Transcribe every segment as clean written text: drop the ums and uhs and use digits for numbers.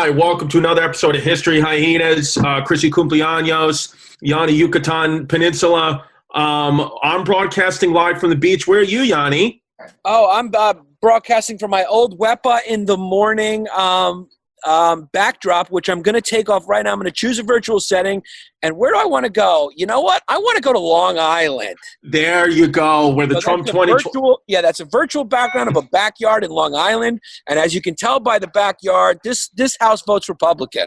Hi, welcome to another episode of History Hyenas. Chrissy Cumpleaños, Yanni, Yucatan Peninsula. I'm broadcasting live from the beach. Where are you, Yanni? Oh, I'm broadcasting from my old Wepa in the morning backdrop, which I'm going to take off right now. I'm going to choose a virtual setting. And where do I want to go? You know what? I want to go to Long Island. There you go, where the Trump 2020. Yeah, that's a virtual background of a backyard in Long Island. And as you can tell by the backyard, this house votes Republican.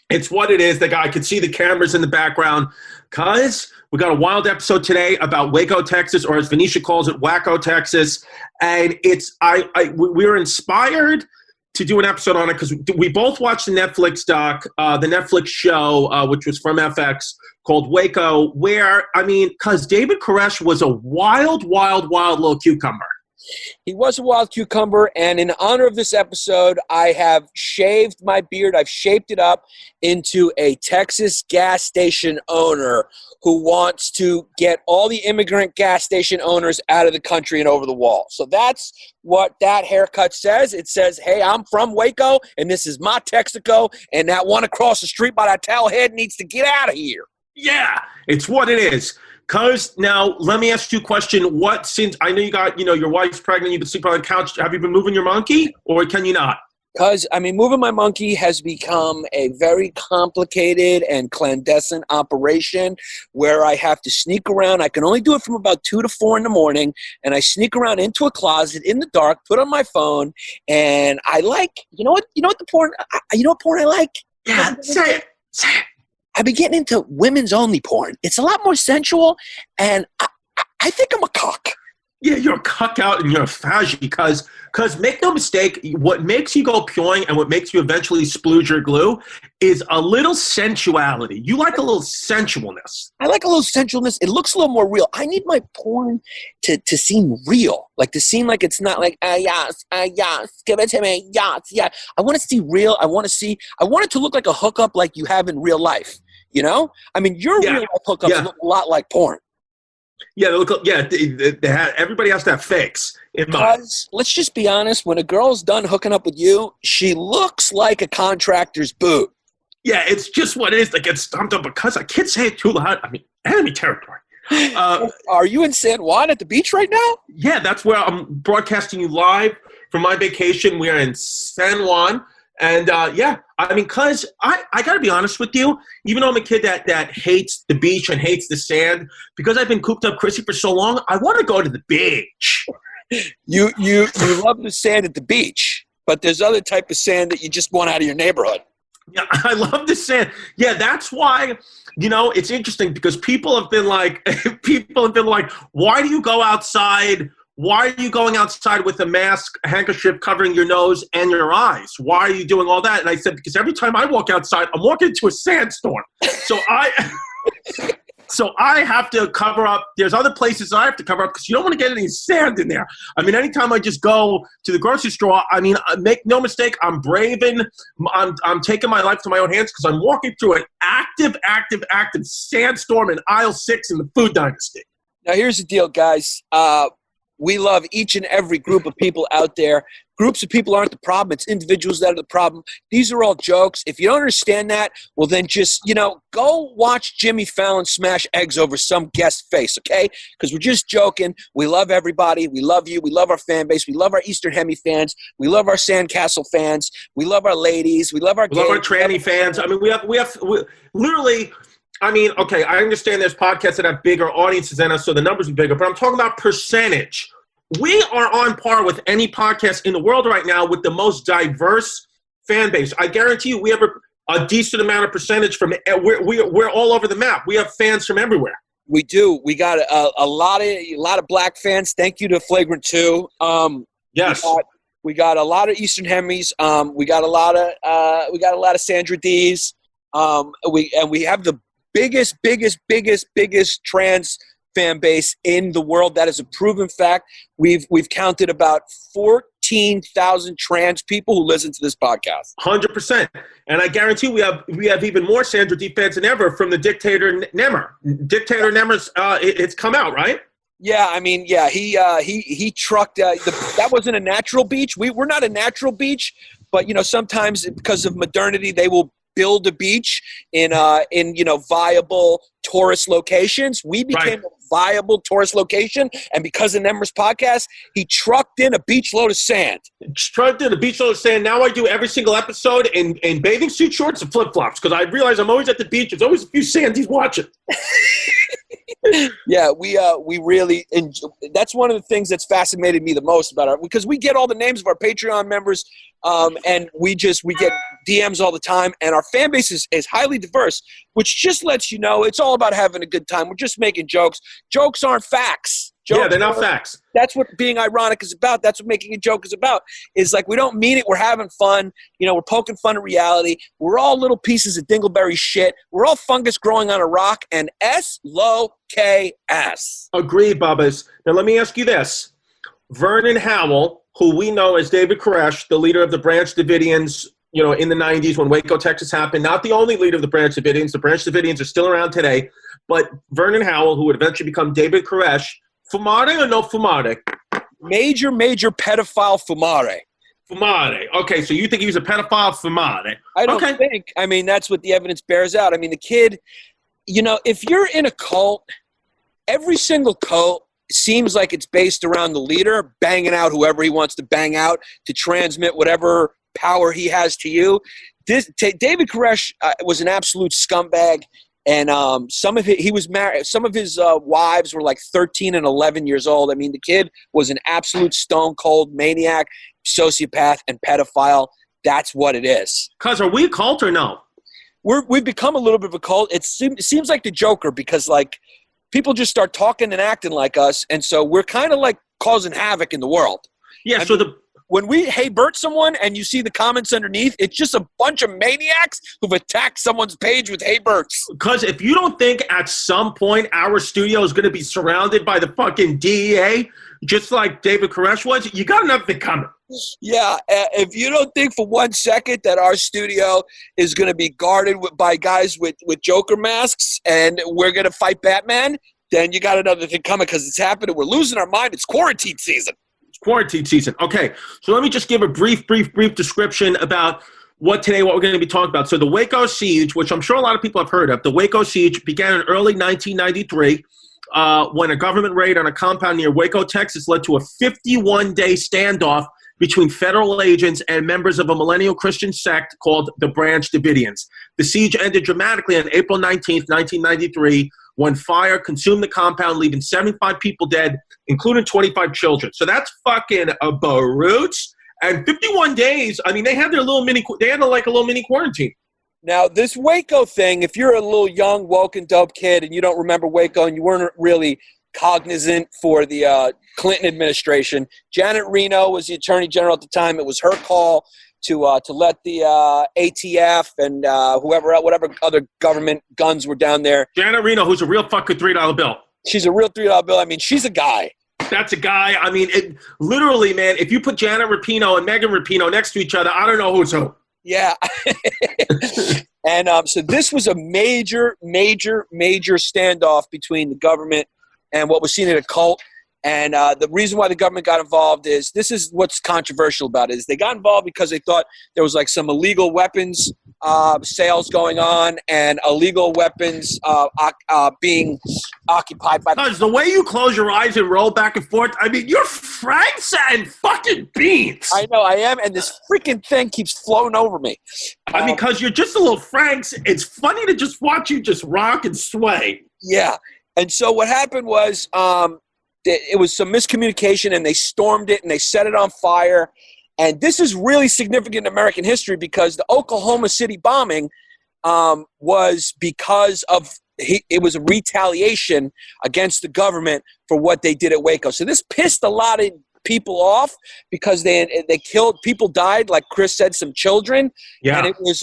It's what it is. I could see the cameras in the background. Cuz we got a wild episode today about Waco, Texas, or as Venetia calls it, Waco, Texas. And we were inspired to do an episode on it because we both watched the Netflix doc, the Netflix show, which was from FX, called Waco, where, because David Koresh was a wild little cucumber. He was a wild cucumber, and in honor of this episode, I have shaved my beard. I've shaped it up into a Texas gas station owner who wants to get all the immigrant gas station owners out of the country and over the wall. So that's what that haircut says. It says, hey, I'm from Waco, and this is my Texaco, and that one across the street by that towel head needs to get out of here. Yeah, it's what it is. Cuz, now, let me ask you a question. Since I know you got, your wife's pregnant, you've been sleeping on the couch, have you been moving your monkey, or can you not? Because, moving my monkey has become a very complicated and clandestine operation where I have to sneak around. I can only do it from about 2 to 4 in the morning, and I sneak around into a closet in the dark, put on my phone, and I like, you know what porn I like? Yeah, say it. I've been getting into women's only porn. It's a lot more sensual, and I think I'm a cuck. Yeah, you're a cuck out and you're a faggy because make no mistake, what makes you go purring and what makes you eventually splooge your glue is a little sensuality. You like a little sensualness. I like a little sensualness. It looks a little more real. I need my porn to seem real, like to seem like it's not like, yes, give it to me, yes, yeah. I want to see real. I want it to look like a hookup like you have in real life, you know? Your real life hookups look a lot like porn. Yeah, everybody has to have fakes. Because, let's just be honest, when a girl's done hooking up with you, she looks like a contractor's boot. Yeah, it's just what it is. They get stumped up because I can't say it too loud. Enemy territory. Are you in San Juan at the beach right now? Yeah, that's where I'm broadcasting you live from my vacation. We are in San Juan. And, because I got to be honest with you, even though I'm a kid that hates the beach and hates the sand, because I've been cooped up, Chrissy, for so long, I want to go to the beach. You love the sand at the beach, but there's other type of sand that you just want out of your neighborhood. Yeah, I love the sand. Yeah, that's why, it's interesting because people have been like, why do you go outside? Why are you going outside with a mask, a handkerchief covering your nose and your eyes? Why are you doing all that? And I said, because every time I walk outside, I'm walking into a sandstorm. So I have to cover up. There's other places I have to cover up because you don't want to get any sand in there. Anytime I just go to the grocery store, make no mistake, I'm braving. I'm taking my life to my own hands because I'm walking through an active sandstorm in aisle 6 in the Food Dynasty. Now, here's the deal, guys. We love each and every group of people out there. Groups of people aren't the problem. It's individuals that are the problem. These are all jokes. If you don't understand that, well, then just, go watch Jimmy Fallon smash eggs over some guest face, okay? Because we're just joking. We love everybody. We love you. We love our fan base. We love our Eastern Hemi fans. We love our Sandcastle fans. We love our ladies. We love our gays. We love our tranny fans. We literally... okay, I understand there's podcasts that have bigger audiences than us, so the numbers are bigger, but I'm talking about percentage. We are on par with any podcast in the world right now with the most diverse fan base. I guarantee you we have a decent amount of percentage from – we're all over the map. We have fans from everywhere. We do. We got a lot of black fans. Thank you to Flagrant 2. Yes. We got a lot of Eastern Hemis. We got a lot of Sandra D's. We have the biggest trans fan base in the world. That is a proven fact. We've counted about 14,000 trans people who listen to this podcast. 100%. And I guarantee we have even more Sandra D fans than ever from the Dictator Nemmer. Dictator Nemmer's it's come out, right? Yeah, he trucked. That wasn't a natural beach. We're not a natural beach, But, sometimes because of modernity, they will build a beach in viable tourist locations. We became a viable tourist location, and because of Nemmer's podcast, he trucked in a beach load of sand. Now I do every single episode in bathing suit shorts and flip-flops because I realize I'm always at the beach. There's always a few sandies watching. Yeah, we really that's one of the things that's fascinated me the most about it, because we get all the names of our Patreon members, and we get DMs all the time, and our fan base is highly diverse, which just lets you know it's all about having a good time. We're just making jokes. Jokes aren't facts. They're not facts. That's what being ironic is about. That's what making a joke is about. Is like, we don't mean it. We're having fun. We're poking fun at reality. We're all little pieces of dingleberry shit. We're all fungus growing on a rock, and S-L-O-K-S. Agreed, Bubbas. Now let me ask you this. Vernon Howell, who we know as David Koresh, the leader of the Branch Davidians, in the 90s when Waco, Texas happened, not the only leader of the Branch Davidians. The Branch Davidians are still around today. But Vernon Howell, who would eventually become David Koresh, fumare or no fumare? Major pedophile fumare. Fumare. Okay, so you think he was a pedophile? Fumare. I don't think. I mean, that's what the evidence bears out. I mean, the kid, if you're in a cult, every single cult seems like it's based around the leader banging out whoever he wants to bang out to transmit whatever power he has to you. David Koresh was an absolute scumbag. And he was married. Some of his wives were like 13 and 11 years old. I mean, the kid was an absolute stone cold maniac, sociopath, and pedophile. That's what it is. Cuz, are we a cult or no? We've become a little bit of a cult. It seems like the Joker, because like people just start talking and acting like us, and so we're kind of like causing havoc in the world. Yeah. When we hey Bert someone and you see the comments underneath, it's just a bunch of maniacs who've attacked someone's page with hey Berts. Because if you don't think at some point our studio is going to be surrounded by the fucking DEA, just like David Koresh was, you got nothing coming. Yeah, if you don't think for 1 second that our studio is going to be guarded by guys with Joker masks and we're going to fight Batman, then you got another thing coming, because it's happening. We're losing our mind. It's quarantine season. Quarantine season. Okay, so let me just give a brief description about what we're going to be talking about. So the Waco siege, which I'm sure a lot of people have heard of, the Waco siege began in early 1993 when a government raid on a compound near Waco, Texas led to a 51-day standoff between federal agents and members of a millennial Christian sect called the Branch Davidians. The siege ended dramatically on April 19th, 1993, when fire consumed the compound, leaving 75 people dead, including 25 children. So that's fucking a baroots. And 51 days, I mean, they had a little mini quarantine. Now, this Waco thing, if you're a little young, woke and dope kid and you don't remember Waco and you weren't really cognizant for the Clinton administration, Janet Reno was the attorney general at the time. It was her call to let the ATF and whatever other government guns were down there. Janet Reno, who's a real fucking $3 bill. She's a real $3 bill. I mean, she's a guy. That's a guy. I mean, literally, man, if you put Janet Rapinoe and Megan Rapinoe next to each other, I don't know who's who. Yeah. And so this was a major standoff between the government and what was seen as a cult. And the reason why the government got involved is, this is what's controversial about it, is they got involved because they thought there was like some illegal weapons sales going on and illegal weapons being occupied by. Because the way you close your eyes and roll back and forth, I mean, you're Franks and fucking beans. I know I am, and this freaking thing keeps flowing over me. I mean, because you're just a little Franks. It's funny to just watch you just rock and sway. Yeah, and so what happened was. It was some miscommunication, and they stormed it, and they set it on fire. And this is really significant in American history, because the Oklahoma City bombing was because of it was a retaliation against the government for what they did at Waco. So this pissed a lot of people off, because they killed, people died, like Chris said, some children. Yeah. And it was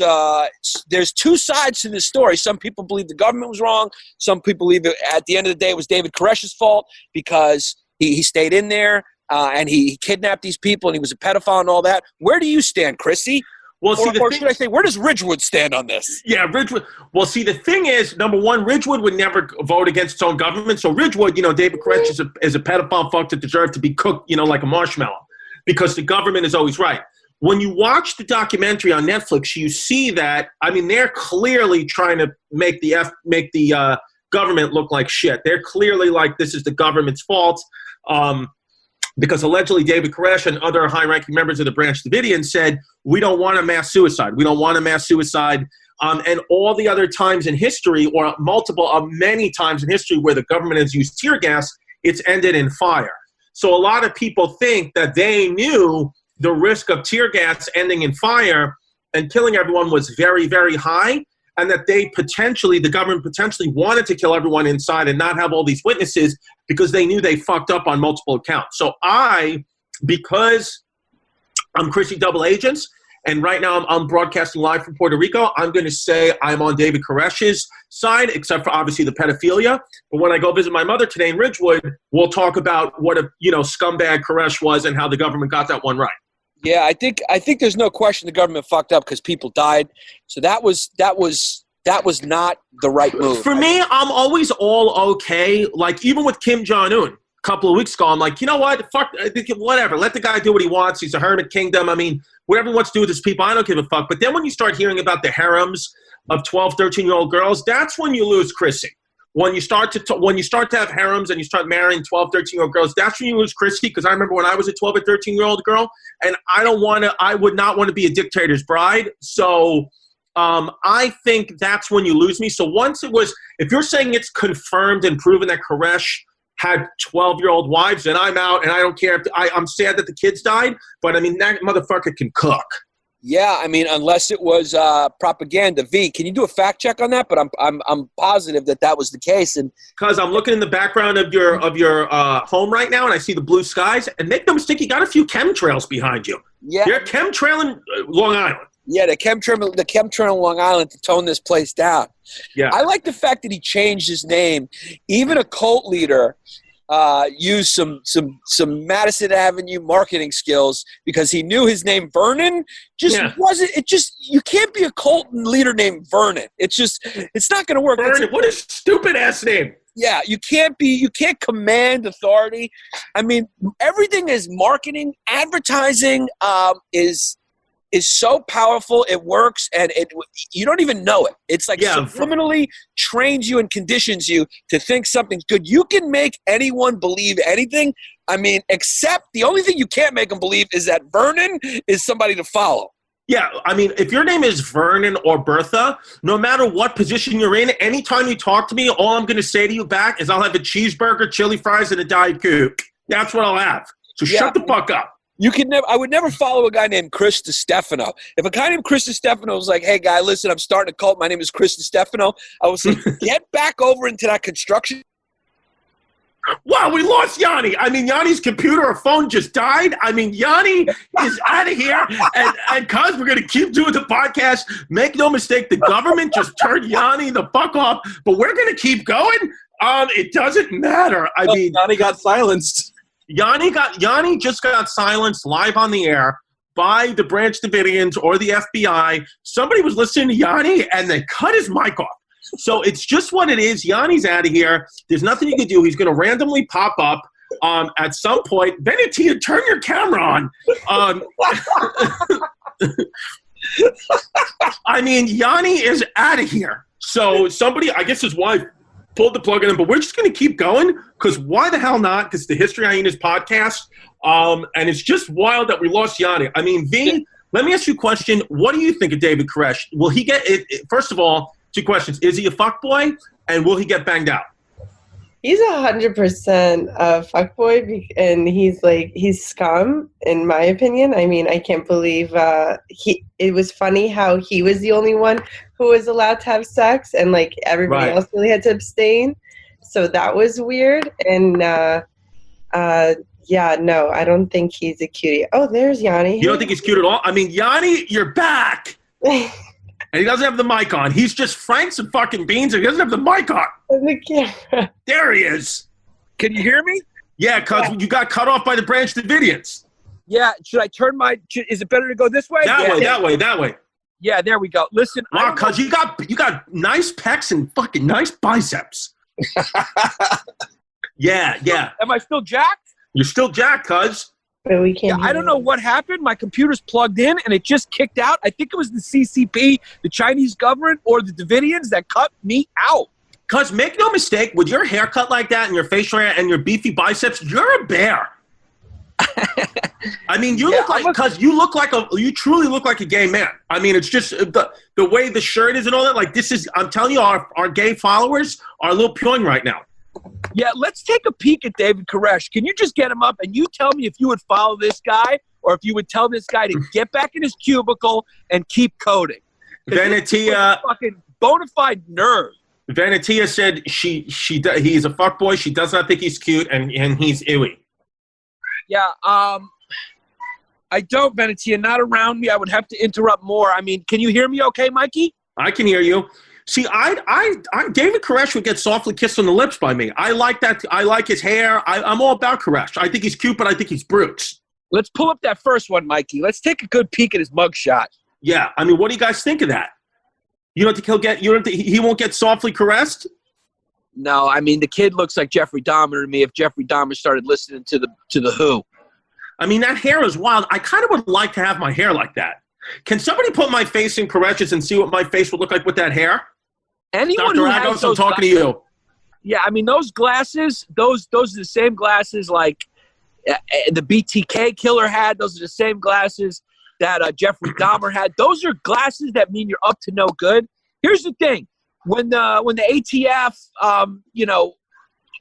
there's two sides to this story. Some people believe the government was wrong. Some people believe at the end of the day it was David Koresh's fault, because he stayed in there and he kidnapped these people and he was a pedophile and all that. Where do you stand, Chrissy? Well, or should I say, where does Ridgewood stand on this? Yeah, Ridgewood. Well, see, the thing is, number one, Ridgewood would never vote against its own government. So Ridgewood, David Koresh is a pedophile fuck that deserved to be cooked, like a marshmallow, because the government is always right. when you watch the documentary on Netflix, you see that, I mean, they're clearly trying to make the government look like shit. They're clearly like, this is the government's fault. Because allegedly David Koresh and other high-ranking members of the Branch Davidians said, we don't want a mass suicide. We don't want a mass suicide. And all the other times in history, or many times in history where the government has used tear gas, it's ended in fire. So a lot of people think that they knew the risk of tear gas ending in fire and killing everyone was very, very high, and that the government potentially wanted to kill everyone inside and not have all these witnesses because they knew they fucked up on multiple accounts. So because I'm Chrissy Double Agents, and right now I'm broadcasting live from Puerto Rico, I'm going to say I'm on David Koresh's side, except for obviously the pedophilia. But when I go visit my mother today in Ridgewood, we'll talk about what a scumbag Koresh was and how the government got that one right. Yeah, I think there's no question the government fucked up because people died. So that was not the right move. For me, I'm always all okay. Like even with Kim Jong-un a couple of weeks ago, I'm like, you know what? Fuck, whatever. Let the guy do what he wants. He's a hermit kingdom. I mean, whatever he wants to do with his people, I don't give a fuck. But then when you start hearing about the harems of 12, 13-year-old girls, that's when you lose Chrissy. When you start to have harems and you start marrying 12, 13-year-old girls, that's when you lose Chrissy. Because I remember when I was a 12 or 13-year-old girl, and I would not want to be a dictator's bride. So I think that's when you lose me. So if you're saying it's confirmed and proven that Koresh had 12-year-old wives, then I'm out, and I don't care I'm sad that the kids died, but I mean, that motherfucker can cook. Yeah, I mean, unless it was propaganda. V, can you do a fact check on that? But I'm positive that was the case. And because I'm looking in the background of your home right now, and I see the blue skies. And make no mistake, you got a few chemtrails behind you. Yeah, you're chemtrailing Long Island. Yeah, the chemtrail on Long Island to tone this place down. Yeah, I like the fact that he changed his name. Even a cult leader used some Madison Avenue marketing skills because he knew his name Vernon wasn't. It just, you can't be a cult leader named Vernon. It's not going to work. Vernon, what a stupid ass name. Yeah, you can't command authority. I mean, everything is marketing, advertising is so powerful. It works, and you don't even know it. It's like subliminally trains you and conditions you to think something's good. You can make anyone believe anything. I mean, except the only thing you can't make them believe is that Vernon is somebody to follow. Yeah, I mean, if your name is Vernon or Bertha, no matter what position you're in, anytime you talk to me, all I'm going to say to you back is I'll have a cheeseburger, chili fries, and a Diet Coke. That's what I'll have. So shut the fuck up. I would never follow a guy named Chris DiStefano. If a guy named Chris DiStefano was like, hey, guy, listen, I'm starting a cult. My name is Chris DiStefano. I would say, get back over into that construction. Wow, we lost Yanni. I mean, Yanni's computer or phone just died. I mean, Yanni is out of here. And cuz we're going to keep doing the podcast. Make no mistake, the government just turned Yanni the fuck off. But we're going to keep going. It doesn't matter. I mean, Yanni got silenced. Yanni just got silenced live on the air by the Branch Davidians or the FBI. Somebody was listening to Yanni and they cut his mic off. So it's just what it is. Yanni's out of here. There's nothing you can do. He's going to randomly pop up at some point. Benatia, turn your camera on. I mean, Yanni is out of here. So somebody, I guess his wife, pulled the plug on him, but we're just going to keep going because why the hell not? Because the History Hyenas podcast, and it's just wild that we lost Yanni. I mean, V, let me ask you a question. What do you think of David Koresh? Will he get it? First of all, two questions. Is he a fuckboy, and will he get banged out? He's 100% a fuckboy, and he's scum, in my opinion. I mean, I can't believe it was funny how he was the only one who was allowed to have sex, and like everybody else really had to abstain. So that was weird. And no, I don't think he's a cutie. Oh, there's Yanni. You don't think he's cute at all? I mean, Yanni, you're back. And he doesn't have the mic on. He's just Franks and fucking beans, and he doesn't have the mic on. The camera. There he is. Can you hear me? Yeah, because you got cut off by the Branch Davidians. Yeah. Should I turn is it better to go this way? That way. Yeah, there we go. Listen. Wow, because you got nice pecs and fucking nice biceps. Yeah. Am I still jacked? You're still jacked, cuz. but we can't. Yeah, I don't know what happened. My computer's plugged in, and it just kicked out. I think it was the CCP, the Chinese government, or the Davidians that cut me out. Cuz make no mistake, with your haircut like that and your facial hair and your beefy biceps, you're a bear. I mean, you truly look like a gay man. I mean, it's just the way the shirt is and all that. Like, I'm telling you, our gay followers are a little pyoing right now. Yeah, let's take a peek at David Koresh. Can you just get him up and you tell me if you would follow this guy or if you would tell this guy to get back in his cubicle and keep coding? Venetia, fucking bona fide nerd. Venetia said he's a fuckboy. She does not think he's cute and he's iwi. Yeah, I don't, Venetia. Not around me. I would have to interrupt more. I mean, can you hear me okay, Mikey? I can hear you. See, David Koresh would get softly kissed on the lips by me. I like that. I like his hair. I'm all about Koresh. I think he's cute, but I think he's brutes. Let's pull up that first one, Mikey. Let's take a good peek at his mugshot. Yeah, I mean, what do you guys think of that? You don't think he won't get softly caressed? No, I mean, the kid looks like Jeffrey Dahmer to me if Jeffrey Dahmer started listening to the Who. I mean, that hair is wild. I kind of would like to have my hair like that. Can somebody put my face in Koresh's and see what my face would look like with that hair? Anyone Dr. who Agos, has those I'm talking to you. Yeah, I mean, those glasses, those are the same glasses like the BTK killer had. Those are the same glasses that Jeffrey Dahmer had. Those are glasses that mean you're up to no good. Here's the thing. When the ATF,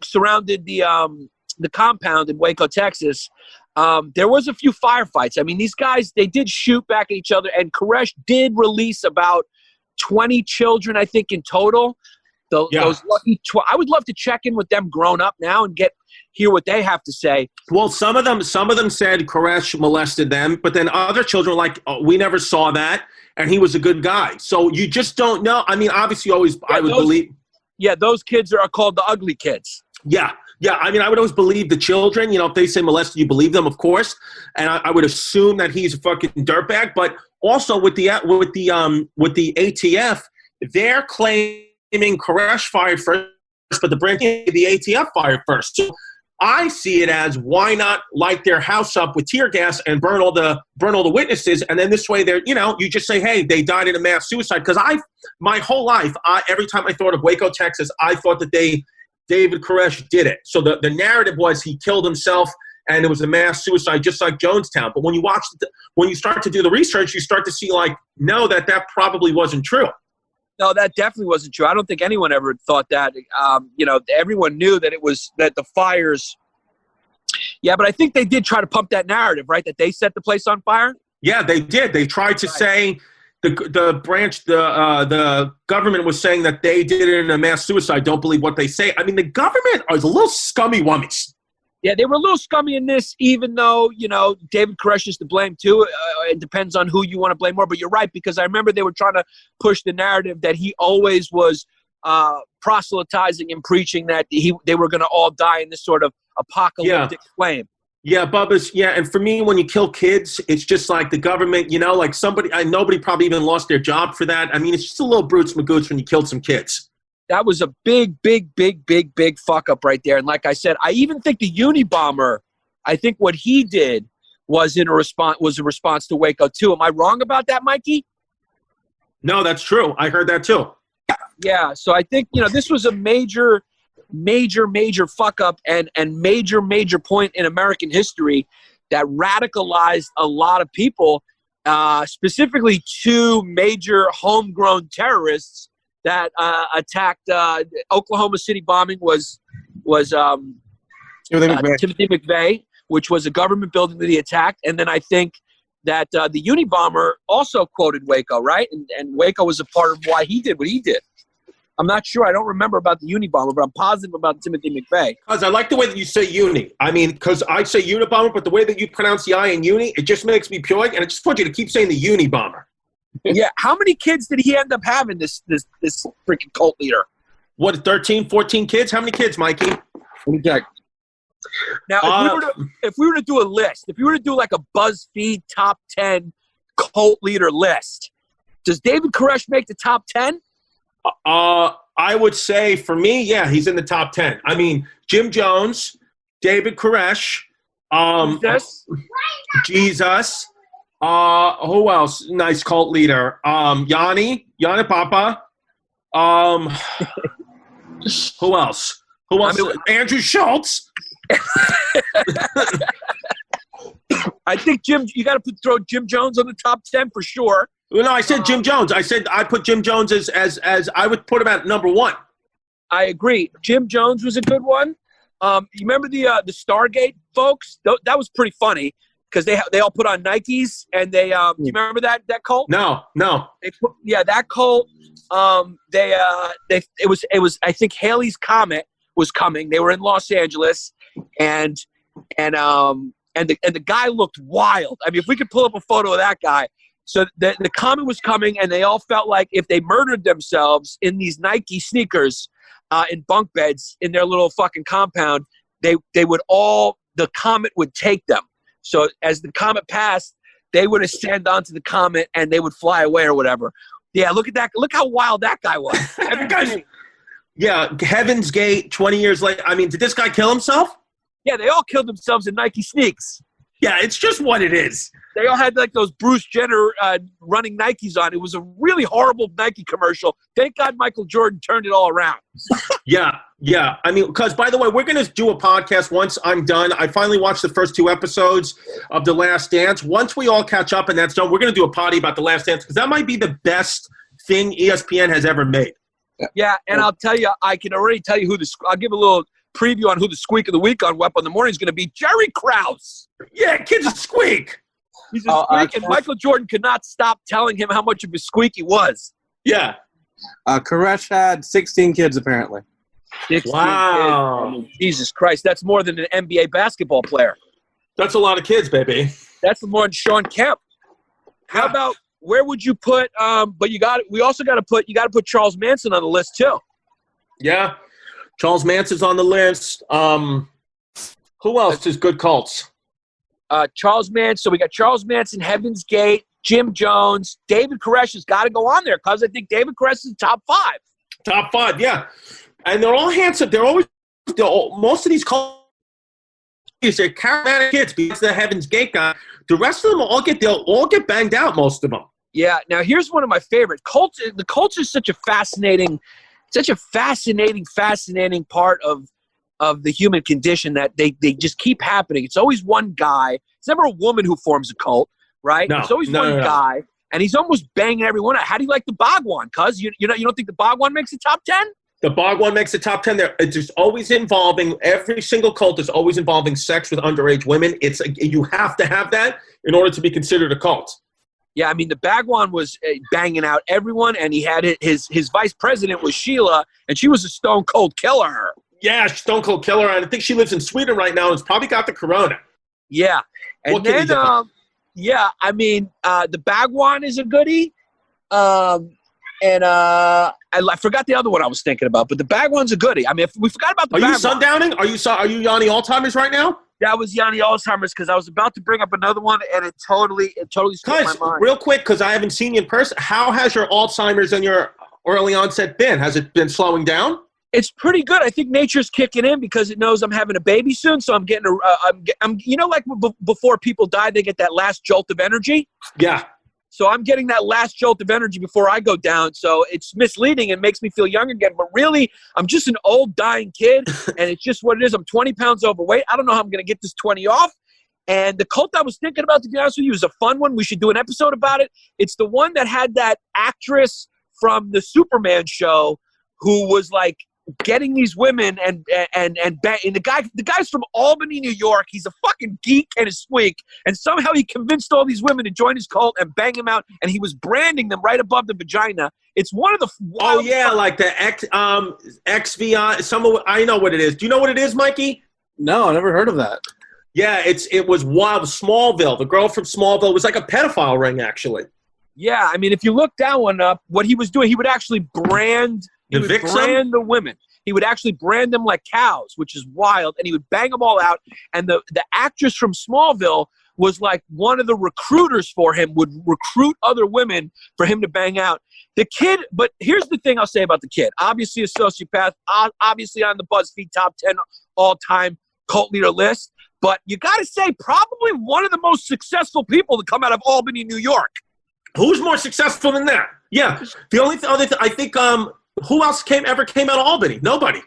surrounded the compound in Waco, Texas, there was a few firefights. I mean, these guys, they did shoot back at each other, and Koresh did release about 20 children, I think, in total. Those lucky I would love to check in with them grown up now and hear what they have to say. Well, some of them said Koresh molested them, but then other children were like, oh, we never saw that, and he was a good guy. So you just don't know. I mean, obviously, I would believe. Yeah, those kids are called the ugly kids. Yeah. I mean, I would always believe the children. You know, if they say molested, you believe them, of course. And I would assume that he's a fucking dirtbag. But also with the ATF, they're claiming Koresh fired first, but the ATF fired first. So I see it as, why not light their house up with tear gas and burn all the witnesses, and then this way you just say, hey, they died in a mass suicide. Because my whole life, every time I thought of Waco, Texas, I thought that David Koresh did it. So the narrative was he killed himself and it was a mass suicide, just like Jonestown. But when you start to do the research, you start to see no, that probably wasn't true. No, that definitely wasn't true. I don't think anyone ever thought that. Everyone knew that that the fires. Yeah, but I think they did try to pump that narrative, right? That they set the place on fire. Yeah, they did. They tried to say the government was saying that they did it in a mass suicide. Don't believe what they say. I mean, the government is a little scummy wummies. Yeah, they were a little scummy in this, even though, David Koresh is to blame too. It depends on who you want to blame more. But you're right, because I remember they were trying to push the narrative that he always was proselytizing and preaching that they were going to all die in this sort of apocalyptic flame. Yeah, Bubba's. Yeah, and for me, when you kill kids, it's just like the government, nobody probably even lost their job for that. I mean, it's just a little brutes magoots when you killed some kids. That was a big fuck up right there. And like I said, I even think the Unabomber, I think what he did was a response to Waco too. Am I wrong about that, Mikey? No, that's true. I heard that too. Yeah. So I think, this was a major fuck up and major point in American history that radicalized a lot of people, specifically two major homegrown terrorists that attacked Oklahoma City bombing was Timothy McVeigh, which was a government building that he attacked. And then I think that the Unabomber also quoted Waco, right? And Waco was a part of why he did what he did. I'm not sure. I don't remember about the Unabomber, but I'm positive about Timothy McVeigh. Because I like the way that you say uni. I mean, because I say Unabomber, but the way that you pronounce the I in uni, it just makes me pure. And I just want you to keep saying the Unabomber. Yeah, how many kids did he end up having, this freaking cult leader? What, 13, 14 kids? How many kids, Mikey? Okay. Now, if we were to do a list, if you were to do like a BuzzFeed top 10 cult leader list, does David Koresh make the top 10? I would say, for me, yeah, he's in the top 10. I mean, Jim Jones, David Koresh, Jesus. Jesus. Who else? Nice cult leader. Yanni Papa. Who else? Andrew Schultz. I think you got to throw Jim Jones on the top 10 for sure. No, I said Jim Jones. I said I put Jim Jones as I would put him at number 1. I agree. Jim Jones was a good one. You remember the Stargate folks? That was pretty funny because they all put on Nikes and they you remember that cult? No. That cult. It was I think Halley's Comet was coming. They were in Los Angeles and the guy looked wild. I mean, if we could pull up a photo of that guy. So the comet was coming, and they all felt like if they murdered themselves in these Nike sneakers in bunk beds in their little fucking compound, the comet would take them. So as the comet passed, they would ascend onto the comet, and they would fly away or whatever. Yeah, look at that. Look how wild that guy was. Yeah, Heaven's Gate, 20 years later. I mean, did this guy kill himself? Yeah, they all killed themselves in Nike sneaks. Yeah, it's just what it is. They all had like those Bruce Jenner running Nikes on. It was a really horrible Nike commercial. Thank God Michael Jordan turned it all around. Yeah. I mean, because, by the way, we're going to do a podcast once I'm done. I finally watched the first 2 episodes of The Last Dance. Once we all catch up and that's done, we're going to do a potty about The Last Dance because that might be the best thing ESPN has ever made. Yeah, and I'll tell you, I can already tell you I'll give a little preview on who the squeak of the week on Weapon in the Morning is going to be. Jerry Krause. Yeah, kid's a squeak. He's a squeak, and Michael Jordan could not stop telling him how much of a squeak he was. Yeah. Koresh had 16 kids, apparently. 16 wow. kids. I mean, Jesus Christ, that's more than an NBA basketball player. That's a lot of kids, baby. That's more than Sean Kemp. How about, where would you put, but you got to put Charles Manson on the list, too. Yeah. Charles Manson's on the list. Who else is good cults? Charles Manson. So we got Charles Manson, Heaven's Gate, Jim Jones, David Koresh has got to go on there because I think David Koresh is top 5. Top 5, yeah. And they're all handsome. Most of these cults, they're charismatic kids because the Heaven's Gate guy. The rest of them they'll all get banged out, most of them. Yeah. Now here's one of my favorite cults. The cults is such a fascinating part of the human condition that they just keep happening. It's always one guy. It's never a woman who forms a cult, right? No, it's always one guy, and he's almost banging everyone out. How do you like the Bhagwan? Cuz you don't think the Bhagwan makes the top 10? The Bhagwan makes the top 10. It's just always involving, every single cult is always involving sex with underage women. You have to have that in order to be considered a cult. Yeah, I mean, the Bhagwan was banging out everyone, and he had his vice president was Sheila, and she was a stone cold killer. Yeah, stone cold killer, and I think she lives in Sweden right now and has probably got the corona. Yeah. And then, I mean, the Bhagwan is a goodie. I forgot the other one I was thinking about, but the Bhagwan's a goodie. I mean, if we forgot about the Bhagwan. Are you sundowning? Are you Yanni Alzheimer's right now? That was Yanni Alzheimer's because I was about to bring up another one, and it totally slipped my mind. Real quick, because I haven't seen you in person, how has your Alzheimer's and your early onset been? Has it been slowing down? It's pretty good. I think nature's kicking in because it knows I'm having a baby soon, so I'm getting like before people die, they get that last jolt of energy. Yeah. So I'm getting that last jolt of energy before I go down. So it's misleading and makes me feel young again. But really, I'm just an old, dying kid, and it's just what it is. I'm 20 pounds overweight. I don't know how I'm going to get this 20 off. And the cult I was thinking about, to be honest with you, is a fun one. We should do an episode about it. It's the one that had that actress from the Superman show who was like getting these women and the guy's from Albany, New York. He's a fucking geek and a squeak, and somehow he convinced all these women to join his cult and bang him out, and he was branding them right above the vagina. It's one of the like the XVI. I know what it is. Do you know what it is, Mikey? No, I never heard of that. Yeah, it was wild. Smallville. The girl from Smallville was like a pedophile ring, actually. Yeah, I mean, if you look that one up, what he was doing, he would actually brand the women. He would actually brand them like cows, which is wild, and he would bang them all out. And the actress from Smallville was like one of the recruiters for him, would recruit other women for him to bang out. The kid, but here's the thing I'll say about the kid. Obviously a sociopath, obviously on the BuzzFeed top 10 all-time cult leader list. But you got to say, probably one of the most successful people to come out of Albany, New York. Who's more successful than that? Yeah. The only other I think, who else ever came out of Albany? Nobody.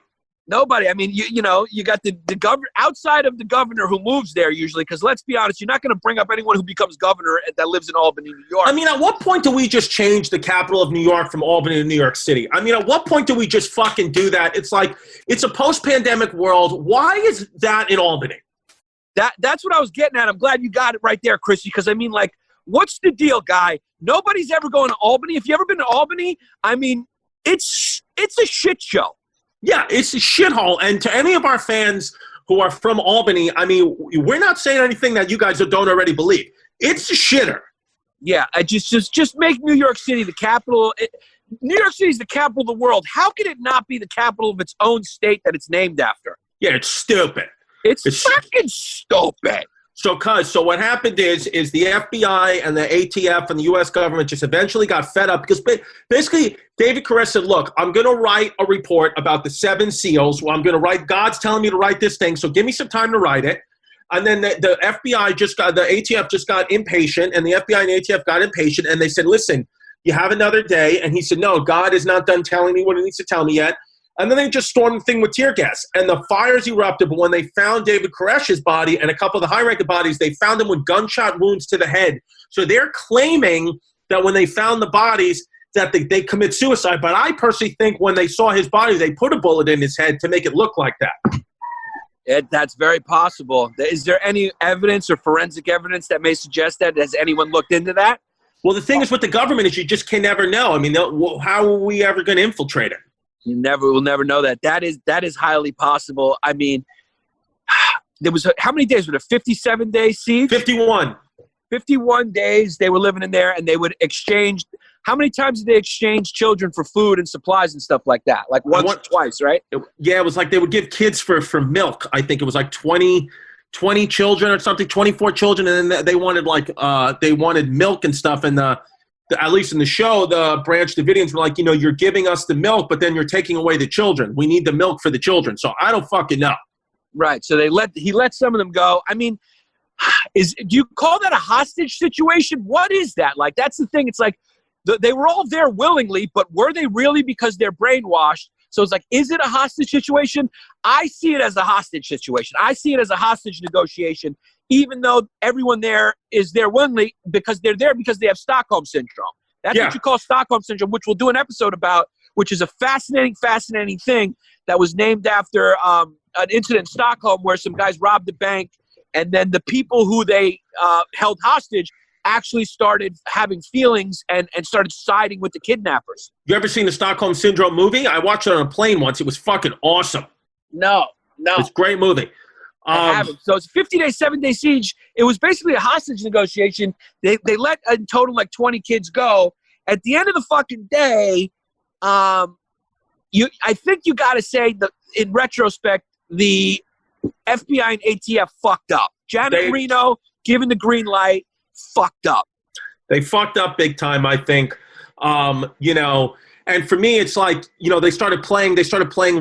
Nobody. I mean, you got the governor outside of the governor who moves there usually, because let's be honest, you're not going to bring up anyone who becomes governor that lives in Albany, New York. I mean, at what point do we just change the capital of New York from Albany to New York City? I mean, at what point do we just fucking do that? It's like, it's a post-pandemic world. Why is that in Albany? That's what I was getting at. I'm glad you got it right there, Chrissy, because I mean, like, what's the deal, guy? Nobody's ever going to Albany. If you ever been to Albany, I mean, it's a shit show. Yeah, it's a shithole. And to any of our fans who are from Albany, I mean, we're not saying anything that you guys don't already believe. It's a shitter. Yeah, I just make New York City the capital. New York City is the capital of the world. How can it not be the capital of its own state that it's named after? Yeah, it's stupid. It's fucking stupid. So what happened is the FBI and the ATF and the U.S. government just eventually got fed up because basically David Koresh said, look, I'm going to write a report about the 7 seals. Well, I'm going to write, God's telling me to write this thing, so give me some time to write it. And then the ATF just got impatient, and the FBI and ATF got impatient, and they said, listen, you have another day. And he said, no, God is not done telling me what he needs to tell me yet. And then they just stormed the thing with tear gas. And the fires erupted. But when they found David Koresh's body and a couple of the high-ranking bodies, they found them with gunshot wounds to the head. So they're claiming that when they found the bodies that they commit suicide. But I personally think when they saw his body, they put a bullet in his head to make it look like that. That's very possible. Is there any evidence or forensic evidence that may suggest that? Has anyone looked into that? Well, the thing is with the government is you just can never know. I mean, how are we ever going to infiltrate it? We'll never know that. That is highly possible. I mean, there was how many days? Was it a 57-day siege? 51. 51 days they were living in there, and they would exchange. How many times did they exchange children for food and supplies and stuff like that? Like once or twice, right? It was like they would give kids for milk. I think it was like 20 children or something, 24 children, and then they wanted they wanted milk and stuff. And at least in the show, the Branch Davidians were like, you're giving us the milk, but then you're taking away the children. We need the milk for the children. So I don't fucking know. Right. So he let some of them go. I mean, do you call that a hostage situation? What is that? Like, that's the thing. It's like they were all there willingly, but were they really because they're brainwashed? So it's like, is it a hostage situation? I see it as a hostage situation. I see it as a hostage negotiation, even though everyone there is there willingly because they're there because they have Stockholm Syndrome. That's what you call Stockholm Syndrome, which we'll do an episode about, which is a fascinating thing that was named after an incident in Stockholm where some guys robbed a bank, and then the people who they held hostage actually started having feelings and started siding with the kidnappers. You ever seen the Stockholm Syndrome movie? I watched it on a plane once. It was fucking awesome. No. It's a great movie. I haven't. So it's a 50-day, 7-day siege. It was basically a hostage negotiation. They let in total like 20 kids go. At the end of the fucking day, I think you got to say that in retrospect, the FBI and ATF fucked up. Janet Reno given the green light, fucked up. They fucked up big time, I think. And for me, it's like, they started playing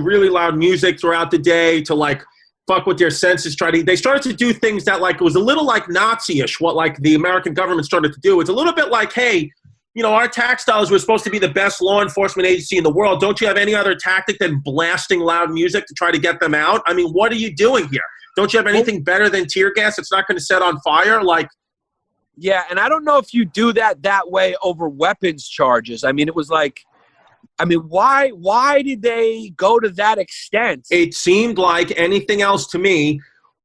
really loud music throughout the day to like fuck with their senses. They started to do things that like, it was a little like Nazi-ish, what like the American government started to do. It's a little bit like, hey, our tax dollars were supposed to be the best law enforcement agency in the world. Don't you have any other tactic than blasting loud music to try to get them out? I mean, what are you doing here? Don't you have anything better than tear gas? It's not going to set on fire. Like, yeah. And I don't know if you do that way over weapons charges. I mean, it was like, why did they go to that extent? It seemed like anything else to me.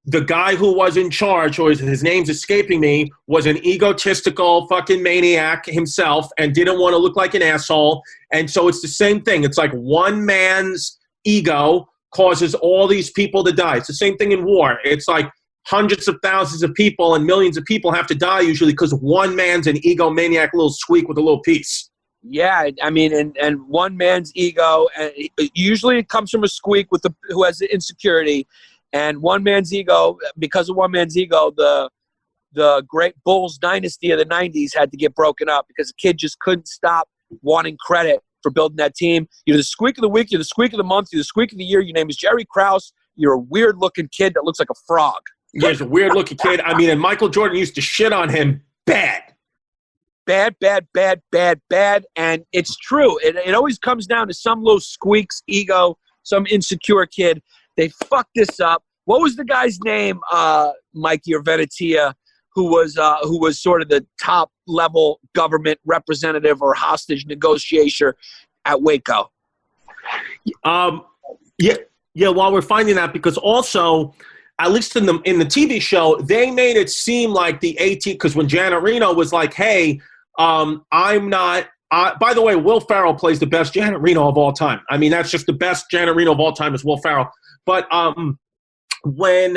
The guy who was in charge, or his name's escaping me, was an egotistical fucking maniac himself and didn't want to look like an asshole. And so it's the same thing. It's like one man's ego causes all these people to die. It's the same thing in war. It's like hundreds of thousands of people and millions of people have to die usually because one man's an egomaniac little squeak with a little piece. Yeah, I mean, and one man's ego, and usually it comes from a squeak who has the insecurity. And one man's ego, because of one man's ego, the great Bulls dynasty of the 90s had to get broken up because the kid just couldn't stop wanting credit for building that team. You're the squeak of the week, you're the squeak of the month, you're the squeak of the year. Your name is Jerry Krause. You're a weird-looking kid that looks like a frog. He's a weird-looking kid. I mean, and Michael Jordan used to shit on him bad. Bad. And it's true. It always comes down to some little squeak's ego, some insecure kid. They fucked this up. What was the guy's name, Mikey or Venetia, who was sort of the top-level government representative or hostage negotiator at Waco? Yeah. While we're finding that, because also, at least in the TV show, they made it seem like the AT, because when Janet Reno was like, "Hey, I'm not." By the way, Will Ferrell plays the best Janet Reno of all time. I mean, that's just the best Janet Reno of all time is Will Ferrell. But when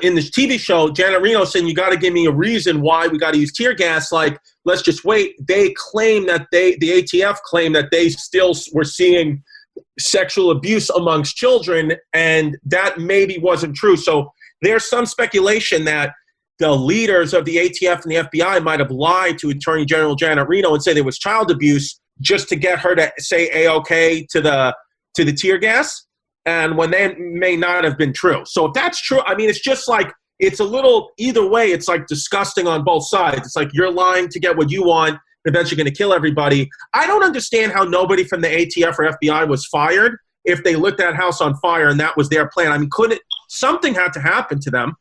in this TV show, Janet Reno saying, "You got to give me a reason why we got to use tear gas." Like, let's just wait. They claim that the ATF claim that they still were seeing sexual abuse amongst children, and that maybe wasn't true. So there's some speculation that the leaders of the ATF and the FBI might have lied to Attorney General Janet Reno and say there was child abuse just to get her to say A-OK to the tear gas, and when they may not have been true. So if that's true, I mean, it's just like, it's a little, either way, it's like disgusting on both sides. It's like you're lying to get what you want, and eventually going to kill everybody. I don't understand how nobody from the ATF or FBI was fired if they lit that house on fire and that was their plan. I mean, something had to happen to them.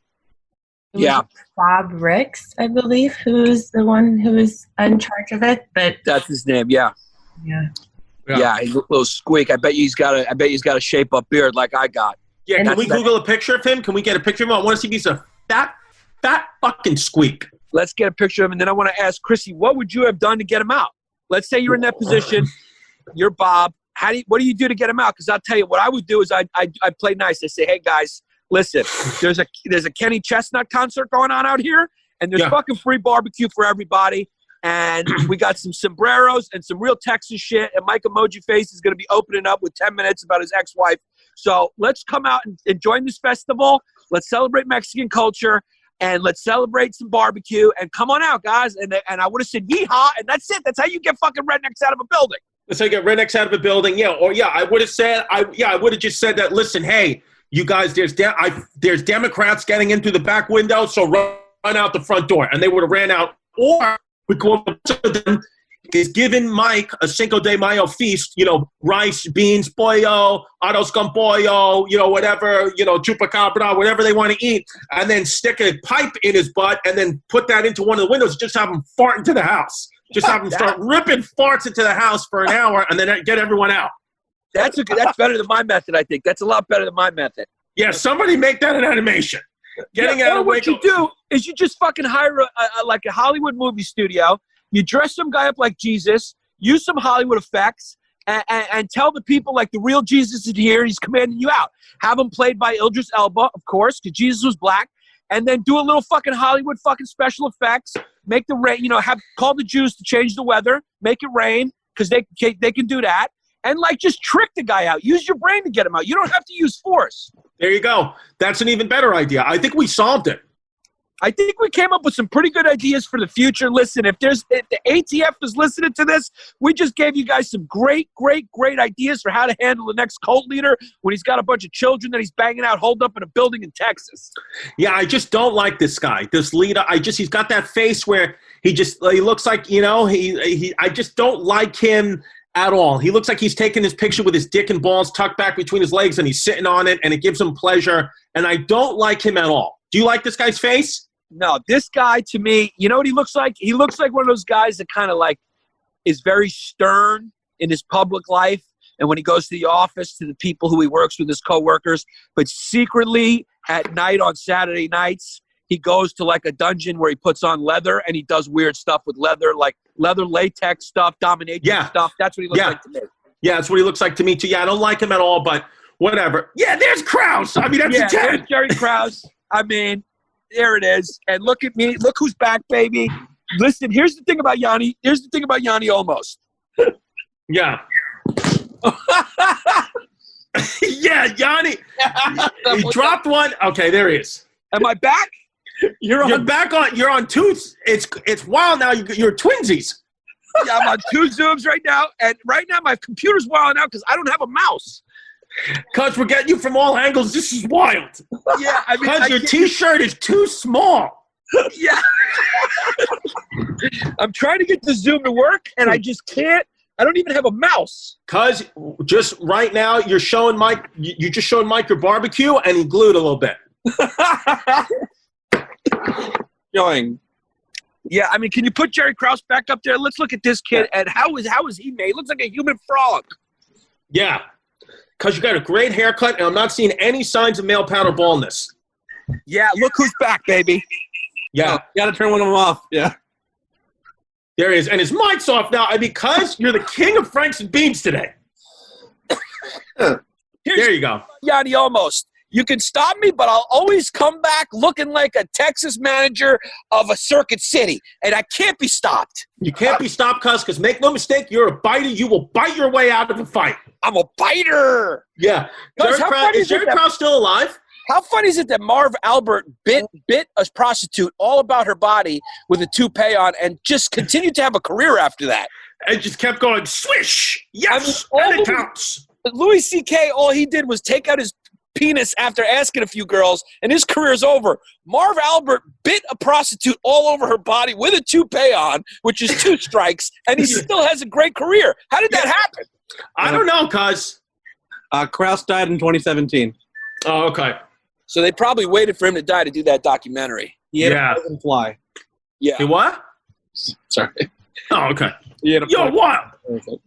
Yeah. Bob Ricks, I believe, who's the one who was in charge of it. But That's his name, yeah. Yeah, he's a little squeak. I bet he's got a shape up beard like I got. Yeah, can we Google a picture of him? Can we get a picture of him? I want to see if he's a fat fucking squeak. Let's get a picture of him, and then I want to ask Chrissy, what would you have done to get him out? Let's say you're in that position. You're Bob. What do you do to get him out? Because I'll tell you, what I would do is I play nice. I say, hey, guys, listen, there's a Kenny Chestnut concert going on out here, and there's fucking free barbecue for everybody. And we got some sombreros and some real Texas shit. And Mike Emoji Face is going to be opening up with 10 minutes about his ex-wife. So let's come out and join this festival. Let's celebrate Mexican culture. And let's celebrate some barbecue. And come on out, guys. And I would have said, yeehaw. And that's it. That's how you get fucking rednecks out of a building. Let's say get rednecks out of a building. Yeah. Or I would have said, I would have just said that, listen, hey, you guys, there's Democrats getting in through the back window. So run out the front door. And they would have ran out. Or we go up to them, is giving Mike a Cinco de Mayo feast, rice, beans, pollo, arroz con pollo, whatever, chupacabra, whatever they want to eat, and then stick a pipe in his butt and then put that into one of the windows, just have him fart into the house. Just have him start ripping farts into the house for an hour and then get everyone out. That's better than my method, I think. That's a lot better than my method. Yeah, somebody make that an animation. Getting out of what you do is you just fucking hire a Hollywood movie studio. You dress some guy up like Jesus, use some Hollywood effects, and tell the people like the real Jesus is here. He's commanding you out. Have him played by Idris Elba, of course, because Jesus was black. And then do a little fucking Hollywood fucking special effects. Make the rain, call the Jews to change the weather. Make it rain, because they can do that. And just trick the guy out. Use your brain to get him out. You don't have to use force. There you go. That's an even better idea. I think we solved it. I think we came up with some pretty good ideas for the future. Listen, if the ATF is listening to this, we just gave you guys some great, great, great ideas for how to handle the next cult leader when he's got a bunch of children that he's banging out holed up in a building in Texas. Yeah, I just don't like this guy, this leader. He's got that face where he looks like, I just don't like him at all. He looks like he's taking his picture with his dick and balls tucked back between his legs and he's sitting on it and it gives him pleasure. And I don't like him at all. Do you like this guy's face? No, this guy to me, you know what he looks like? He looks like one of those guys that kind of is very stern in his public life. And when he goes to the office, to the people who he works with, his coworkers, but secretly at night on Saturday nights, he goes to a dungeon where he puts on leather and he does weird stuff with leather, like leather latex stuff, dominatrix stuff. That's what he looks like to me. Yeah, that's what he looks like to me too. Yeah, I don't like him at all, but whatever. Yeah, there's Krause. I mean, that's a 10. There's Jerry Krause. I mean, there it is. And look at me. Look who's back, baby. Listen, here's the thing about Yanni. Almost. Yeah. Yeah, Yanni. He dropped one. Okay, there he is. Am I back? You're back on. You're on two. It's wild now. You're twinsies. Yeah, I'm on two Zooms right now, and right now my computer's wilding out because I don't have a mouse. Cuz we're getting you from all angles. This is wild. Yeah, I mean, Cuz your T-shirt is too small. Yeah. I'm trying to get the Zoom to work, and I just can't. I don't even have a mouse. Cuz just right now, you're showing Mike. You just showed Mike your barbecue, and he glued a little bit. Going. Yeah, I mean, can you put Jerry Krause back up there? Let's look at this kid, and how is he made? He looks like a human frog. Yeah, because you got a great haircut, and I'm not seeing any signs of male pattern baldness. Yeah, look who's back, baby. Yeah, Got to turn one of them off. Yeah. there he is, and his mic's off now. And because you're the king of Franks and Beans today. There you go. Yanni, almost. You can stop me, but I'll always come back looking like a Texas manager of a circuit city, and I can't be stopped. You can't be stopped, because make no mistake, you're a biter. You will bite your way out of a fight. I'm a biter. Yeah. Cuz, Is Jerry Krause still alive? How funny is it that Marv Albert bit a prostitute all about her body with a toupee on and just continued to have a career after that? And just kept going, swish! Yes! And it counts. Louis C.K., all he did was take out his penis after asking a few girls, and his career's over. Marv Albert bit a prostitute all over her body with a toupee on, which is 2 strikes, and he still has a great career. How did that happen? I don't know, cuz. Krause died in 2017. Oh, okay. So they probably waited for him to die to do that documentary. He had Yeah. a poison fly. Yeah. Hey, what? Sorry. Oh, okay. He had a Yo, what?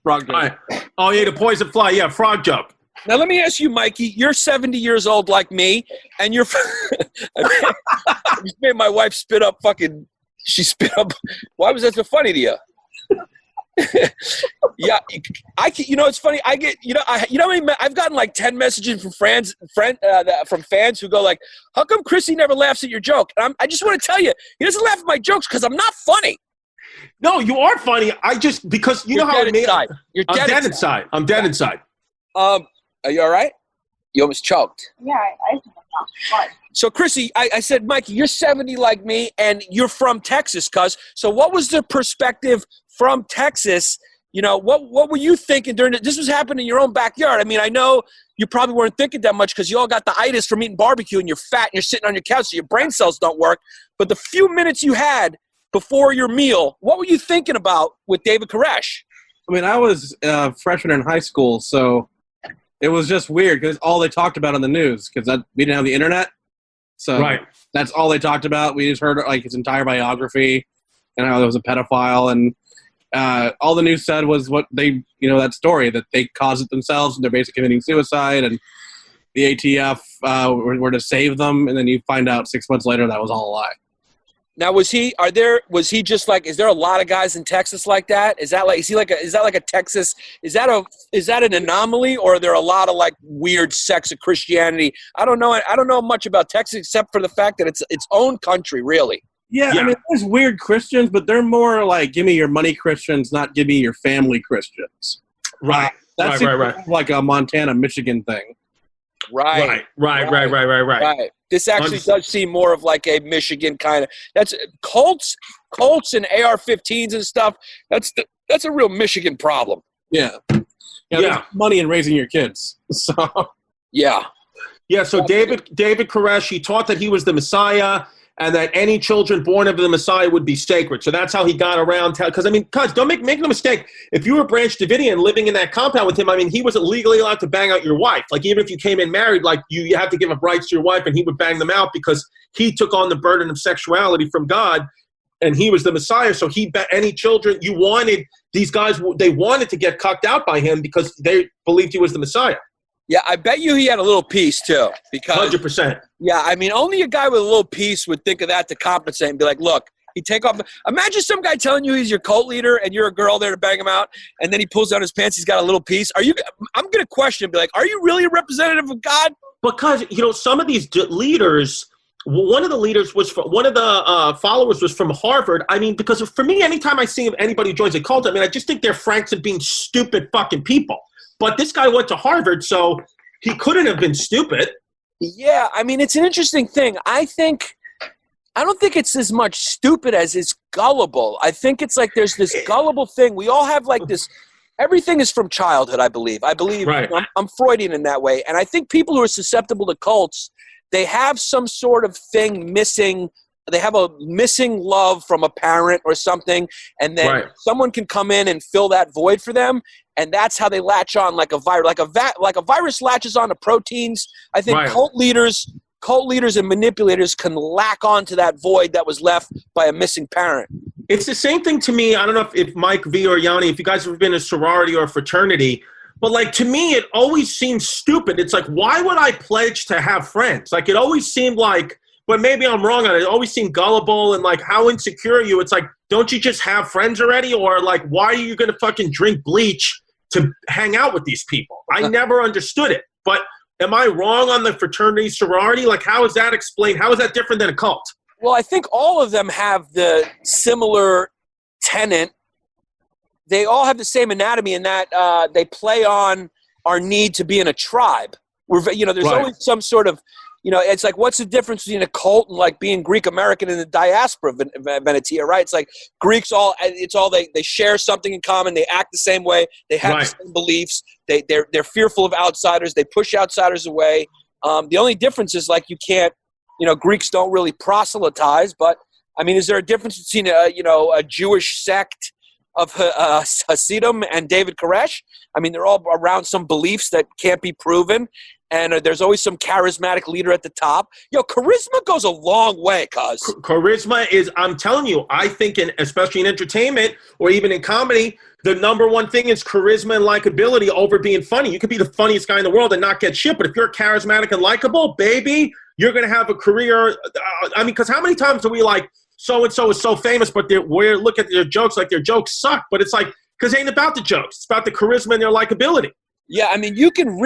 frog. All right. Oh, he ate a poison fly. Yeah, frog joke. Now, let me ask you, Mikey, you're 70 years old like me, and you're I just made my wife spit up she spit up. Why was that so funny to you? Yeah, it's funny. I get, I've gotten like 10 messages from from fans who go like, how come Chrissy never laughs at your joke? And I just want to tell you, he doesn't laugh at my jokes because I'm not funny. No, you are funny. Because you You're know how dead inside. You're I'm dead dead inside. I'm dead inside. Are you all right? You almost choked. Yeah, I just what? So, Chrissy, I said, Mikey, you're 70 like me, and you're from Texas, cuz. So what was the perspective from Texas? You know, what were you thinking during it? This was happening in your own backyard. I mean, I know you probably weren't thinking that much because you all got the itis from eating barbecue, and you're fat, and you're sitting on your couch, so your brain cells don't work. But the few minutes you had before your meal, what were you thinking about with David Koresh? I mean, I was a freshman in high school, so it was just weird because all they talked about on the news because we didn't have the internet. So Right. That's all they talked about. We just heard like his entire biography and how there was a pedophile, and all the news said was what they, that story that they caused it themselves and they're basically committing suicide, and the ATF were to save them, and then you find out 6 months later that was all a lie. Now, is there a lot of guys in Texas like that? Is that like a Texas, is that an anomaly, or are there a lot of like weird sects of Christianity? I don't know much about Texas except for the fact that it's its own country, really. Yeah, Yeah. I mean, there's weird Christians, but they're more like give me your money Christians, not give me your family Christians. Right. That's Right. like a Montana, Michigan thing. Right. Right. This actually does seem more of like a Michigan kind of. That's Colts and AR-15s and stuff. That's a real Michigan problem. Yeah. There's money in raising your kids. So Yeah. Yeah, so David Koresh, he taught that he was the Messiah and that any children born of the Messiah would be sacred. So that's how he got around. Because, don't make no mistake. If you were Branch Davidian living in that compound with him, he was legally allowed to bang out your wife. Like, even if you came in married, like, you have to give up rights to your wife, and he would bang them out because he took on the burden of sexuality from God, and he was the Messiah. So any children you wanted, these guys, they wanted to get cucked out by him because they believed he was the Messiah. Yeah, I bet you he had a little piece too. Because 100%. Yeah, only a guy with a little piece would think of that to compensate and be like, look, he take off. Imagine some guy telling you he's your cult leader and you're a girl there to bang him out, and then he pulls down his pants, he's got a little piece. I'm going to question and be like, are you really a representative of God? Because, some of these leaders, one of the leaders was one of the followers was from Harvard. Because for me, anytime I see anybody who joins a cult, I just think they're Franks and being stupid fucking people. But this guy went to Harvard, so he couldn't have been stupid. Yeah, it's an interesting thing. I don't think it's as much stupid as it's gullible. I think it's like there's this gullible thing. We all have like this everything is from childhood, I believe. Right. I'm Freudian in that way. And I think people who are susceptible to cults, they have some sort of thing missing. They have a missing love from a parent or something, and then someone can come in and fill that void for them, and that's how they latch on like a virus. Like a virus latches on to proteins. I think cult leaders and manipulators can lack onto that void that was left by a missing parent. It's the same thing to me. I don't know if Mike V or Yanni, if you guys have ever been in a sorority or a fraternity, but like to me, it always seems stupid. It's like, why would I pledge to have friends? Like it always seemed like, but maybe I'm wrong on it. It always seemed gullible and like how insecure are you? It's like, don't you just have friends already? Or like, why are you going to fucking drink bleach to hang out with these people? I never understood it. But am I wrong on the fraternity sorority? Like, how is that explained? How is that different than a cult? Well, I think all of them have the similar tenet. They all have the same anatomy in that they play on our need to be in a tribe. There's always some sort of, it's like, what's the difference between a cult and like being Greek American in the diaspora of Venetia, right? It's like Greeks they share something in common. They act the same way. They have the same beliefs. They're fearful of outsiders. They push outsiders away. The only difference is like you can't, Greeks don't really proselytize, but I mean, is there a difference between a Jewish sect of Hasidim and David Koresh? I mean, they're all around some beliefs that can't be proven. And there's always some charismatic leader at the top. Charisma goes a long way, cuz. Charisma is, I'm telling you, I think, especially in entertainment or even in comedy, the number one thing is charisma and likability over being funny. You could be the funniest guy in the world and not get shit, but if you're charismatic and likable, baby, you're going to have a career. I mean, because how many times are we like, so-and-so is so famous, but we look at their jokes like their jokes suck, but it's like, because it ain't about the jokes. It's about the charisma and their likability. Yeah, I mean, you can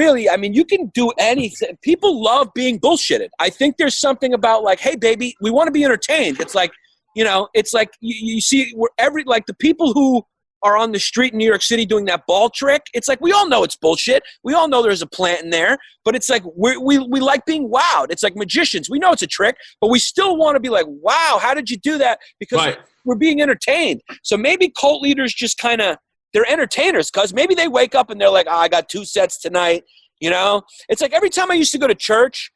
do anything. People love being bullshitted. I think there's something about like, hey, baby, we want to be entertained. It's like, it's like you see the people who are on the street in New York City doing that ball trick. It's like, we all know it's bullshit. We all know there's a plant in there, but it's like, we like being wowed. It's like magicians. We know it's a trick, but we still want to be like, wow, how did you do that? Because we're being entertained. So maybe cult leaders just kind of, they're entertainers, because maybe they wake up and they're like, I got 2 sets tonight, It's like every time I used to go to church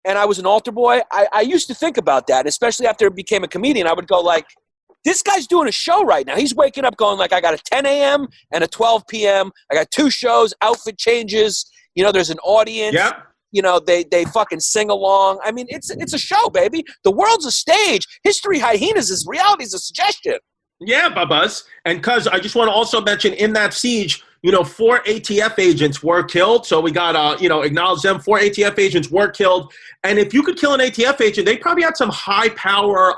and I was an altar boy, I used to think about that, especially after I became a comedian. I would go like, this guy's doing a show right now. He's waking up going like, I got a 10 a.m. and a 12 p.m. I got 2 shows, outfit changes. There's an audience. Yep. They fucking sing along. I mean, it's a show, baby. The world's a stage. History Hyenas is reality is a suggestion. Yeah, Babas. And cuz I just want to also mention in that siege, 4 ATF agents were killed. So we got acknowledge them. 4 ATF agents were killed. And if you could kill an ATF agent, they probably had some high power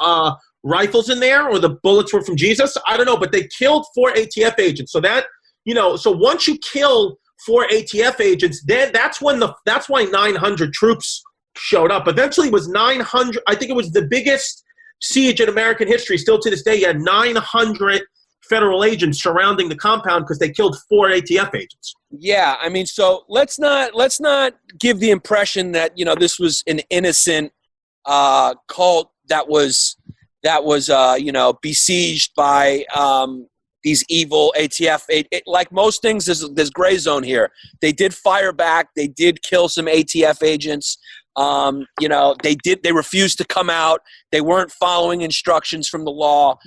rifles in there, or the bullets were from Jesus. I don't know, but they killed 4 ATF agents. So that, so once you kill 4 ATF agents, then that's why 900 troops showed up. Eventually it was 900. I think it was the biggest siege in American history. Still to this day, you had 900 federal agents surrounding the compound because they killed 4 ATF agents. Yeah, I mean, so let's not give the impression that this was an innocent cult that was besieged by these evil ATF. Like most things, there's gray zone here. They did fire back. They did kill some ATF agents. They refused to come out. They weren't following instructions from the law.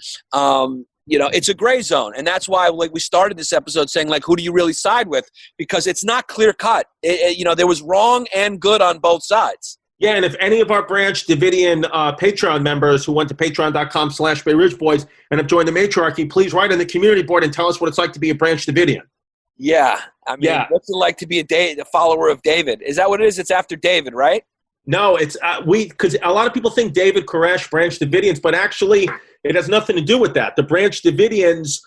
It's a gray zone. And that's why we started this episode saying who do you really side with? Because it's not clear cut. There was wrong and good on both sides. Yeah, and if any of our Branch Davidian Patreon members who went to patreon.com/BayRidgeBoys and have joined the matriarchy, please write on the community board and tell us what it's like to be a Branch Davidian. Yeah. I mean, what's it like to be a follower of David? Is that what it is? It's after David, right? No, it's because a lot of people think David Koresh, Branch Davidians, but actually it has nothing to do with that. The Branch Davidians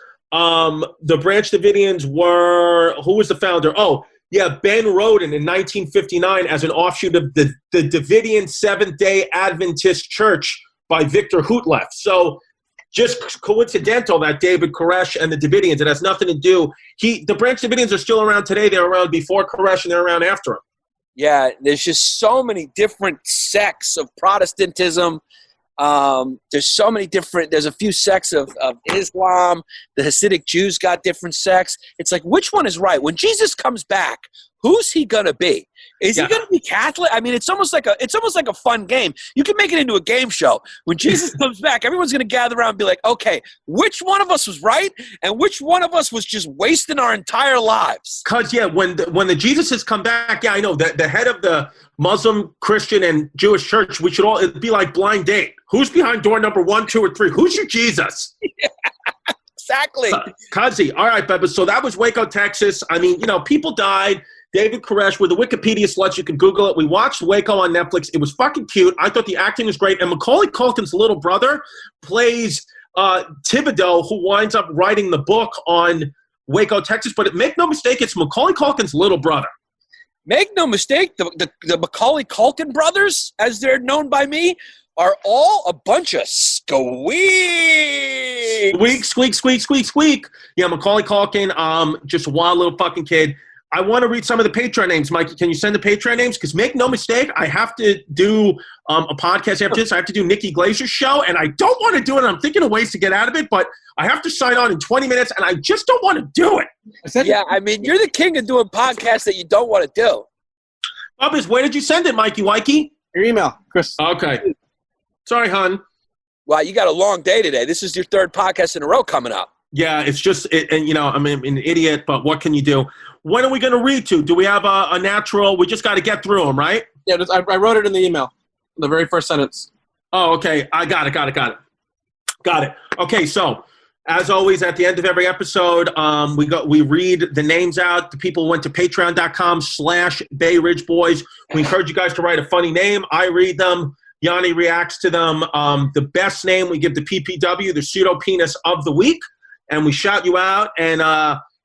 were, who was the founder? Oh, yeah, Ben Roden in 1959 as an offshoot of the Davidian Seventh-day Adventist Church by Victor Houtleft. So just coincidental that David Koresh and the Davidians, it has nothing to do. The Branch Davidians are still around today. They were around before Koresh and they're around after him. Yeah, there's just so many different sects of Protestantism. There's so many different. There's a few sects of Islam. The Hasidic Jews got different sects. It's like, which one is right? When Jesus comes back, who's he gonna be? Is he gonna be Catholic? I mean, it's almost like a fun game. You can make it into a game show. When Jesus comes back, everyone's gonna gather around and be like, okay, which one of us was right, and which one of us was just wasting our entire lives? Cause when the Jesus has come back, I know that the head of the Muslim, Christian, and Jewish church, it'd be like blind date. Who's behind door number 1, 2, or 3? Who's your Jesus? Yeah, exactly. Cuzzy. All right, Bubba. So that was Waco, Texas. I mean, people died. David Koresh, with the Wikipedia sluts, you can Google it. We watched Waco on Netflix. It was fucking cute. I thought the acting was great. And Macaulay Culkin's little brother plays Thibodeau, who winds up writing the book on Waco, Texas. But make no mistake, it's Macaulay Culkin's little brother. Make no mistake, the Macaulay Culkin brothers, as they're known by me, are all a bunch of squeaks. Squeak. Yeah, Macaulay Culkin, just a wild little fucking kid. I want to read some of the Patreon names. Mikey, can you send the Patreon names? Because make no mistake, I have to do a podcast after this. I have to do Nikki Glazer's show, and I don't want to do it. I'm thinking of ways to get out of it, but I have to sign on in 20 minutes, and I just don't want to do it. Yeah, I mean, you're the king of doing podcasts that you don't want to do. Bubbas, where did you send it, Mikey Wikey? Your email, Chris. Okay. Sorry, hon. Wow, you got a long day today. This is your third podcast in a row coming up. Yeah, it's just, I'm an idiot, but what can you do? When are we going to read to? Do we have a natural? We just got to get through them, right? Yeah, I wrote it in the email, the very first sentence. Oh, okay. I got it. Got it. Okay, so as always, at the end of every episode, we read the names out. The people went to patreon.com/Bay Ridge Boys. We encourage you guys to write a funny name. I read them. Yanni reacts to them. The best name we give the PPW, the pseudo penis of the week, and we shout you out. And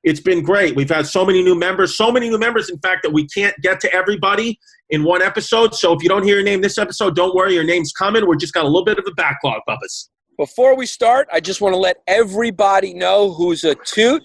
it's been great. We've had so many new members, in fact, that we can't get to everybody in one episode. So if you don't hear your name this episode, don't worry, your name's coming. We're just got a little bit of a backlog, Bubbas. Before we start, I just want to let everybody know who's a toot.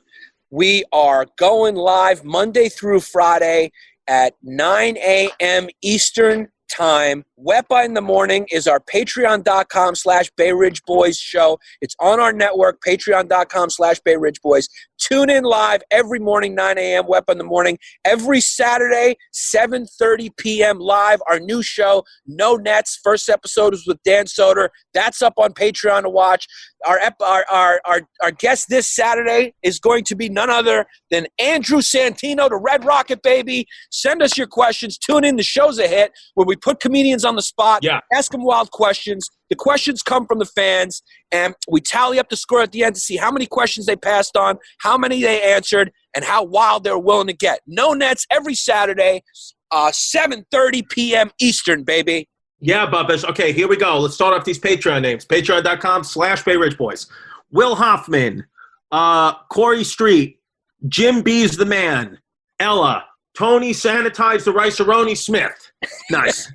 We are going live Monday through Friday at 9 a.m. Eastern time. Wepa in the Morning is our patreon.com/Bay Ridge Boys show. It's on our network, patreon.com/Bay Ridge Boys. Tune in live every morning, 9 a.m., Wepa in the Morning. Every Saturday, 7:30 p.m. live, our new show, No Nets. First episode was with Dan Soder. That's up on Patreon to watch. Our guest this Saturday is going to be none other than Andrew Santino, the Red Rocket baby. Send us your questions. Tune in. The show's a hit where we put comedians on the spot, ask them wild questions. The questions come from the fans, and we tally up the score at the end to see how many questions they passed on, how many they answered, and how wild they're willing to get. No Nets every Saturday, 7:30 p.m. Eastern, baby. Yeah, Bubbas. Okay, here we go. Let's start off these Patreon names. Patreon.com/Bay Ridge Boys. Will Hoffman, Corey Street, Jim B's the Man, Ella, Tony Sanitize the Rice-A-Roni Smith. Nice.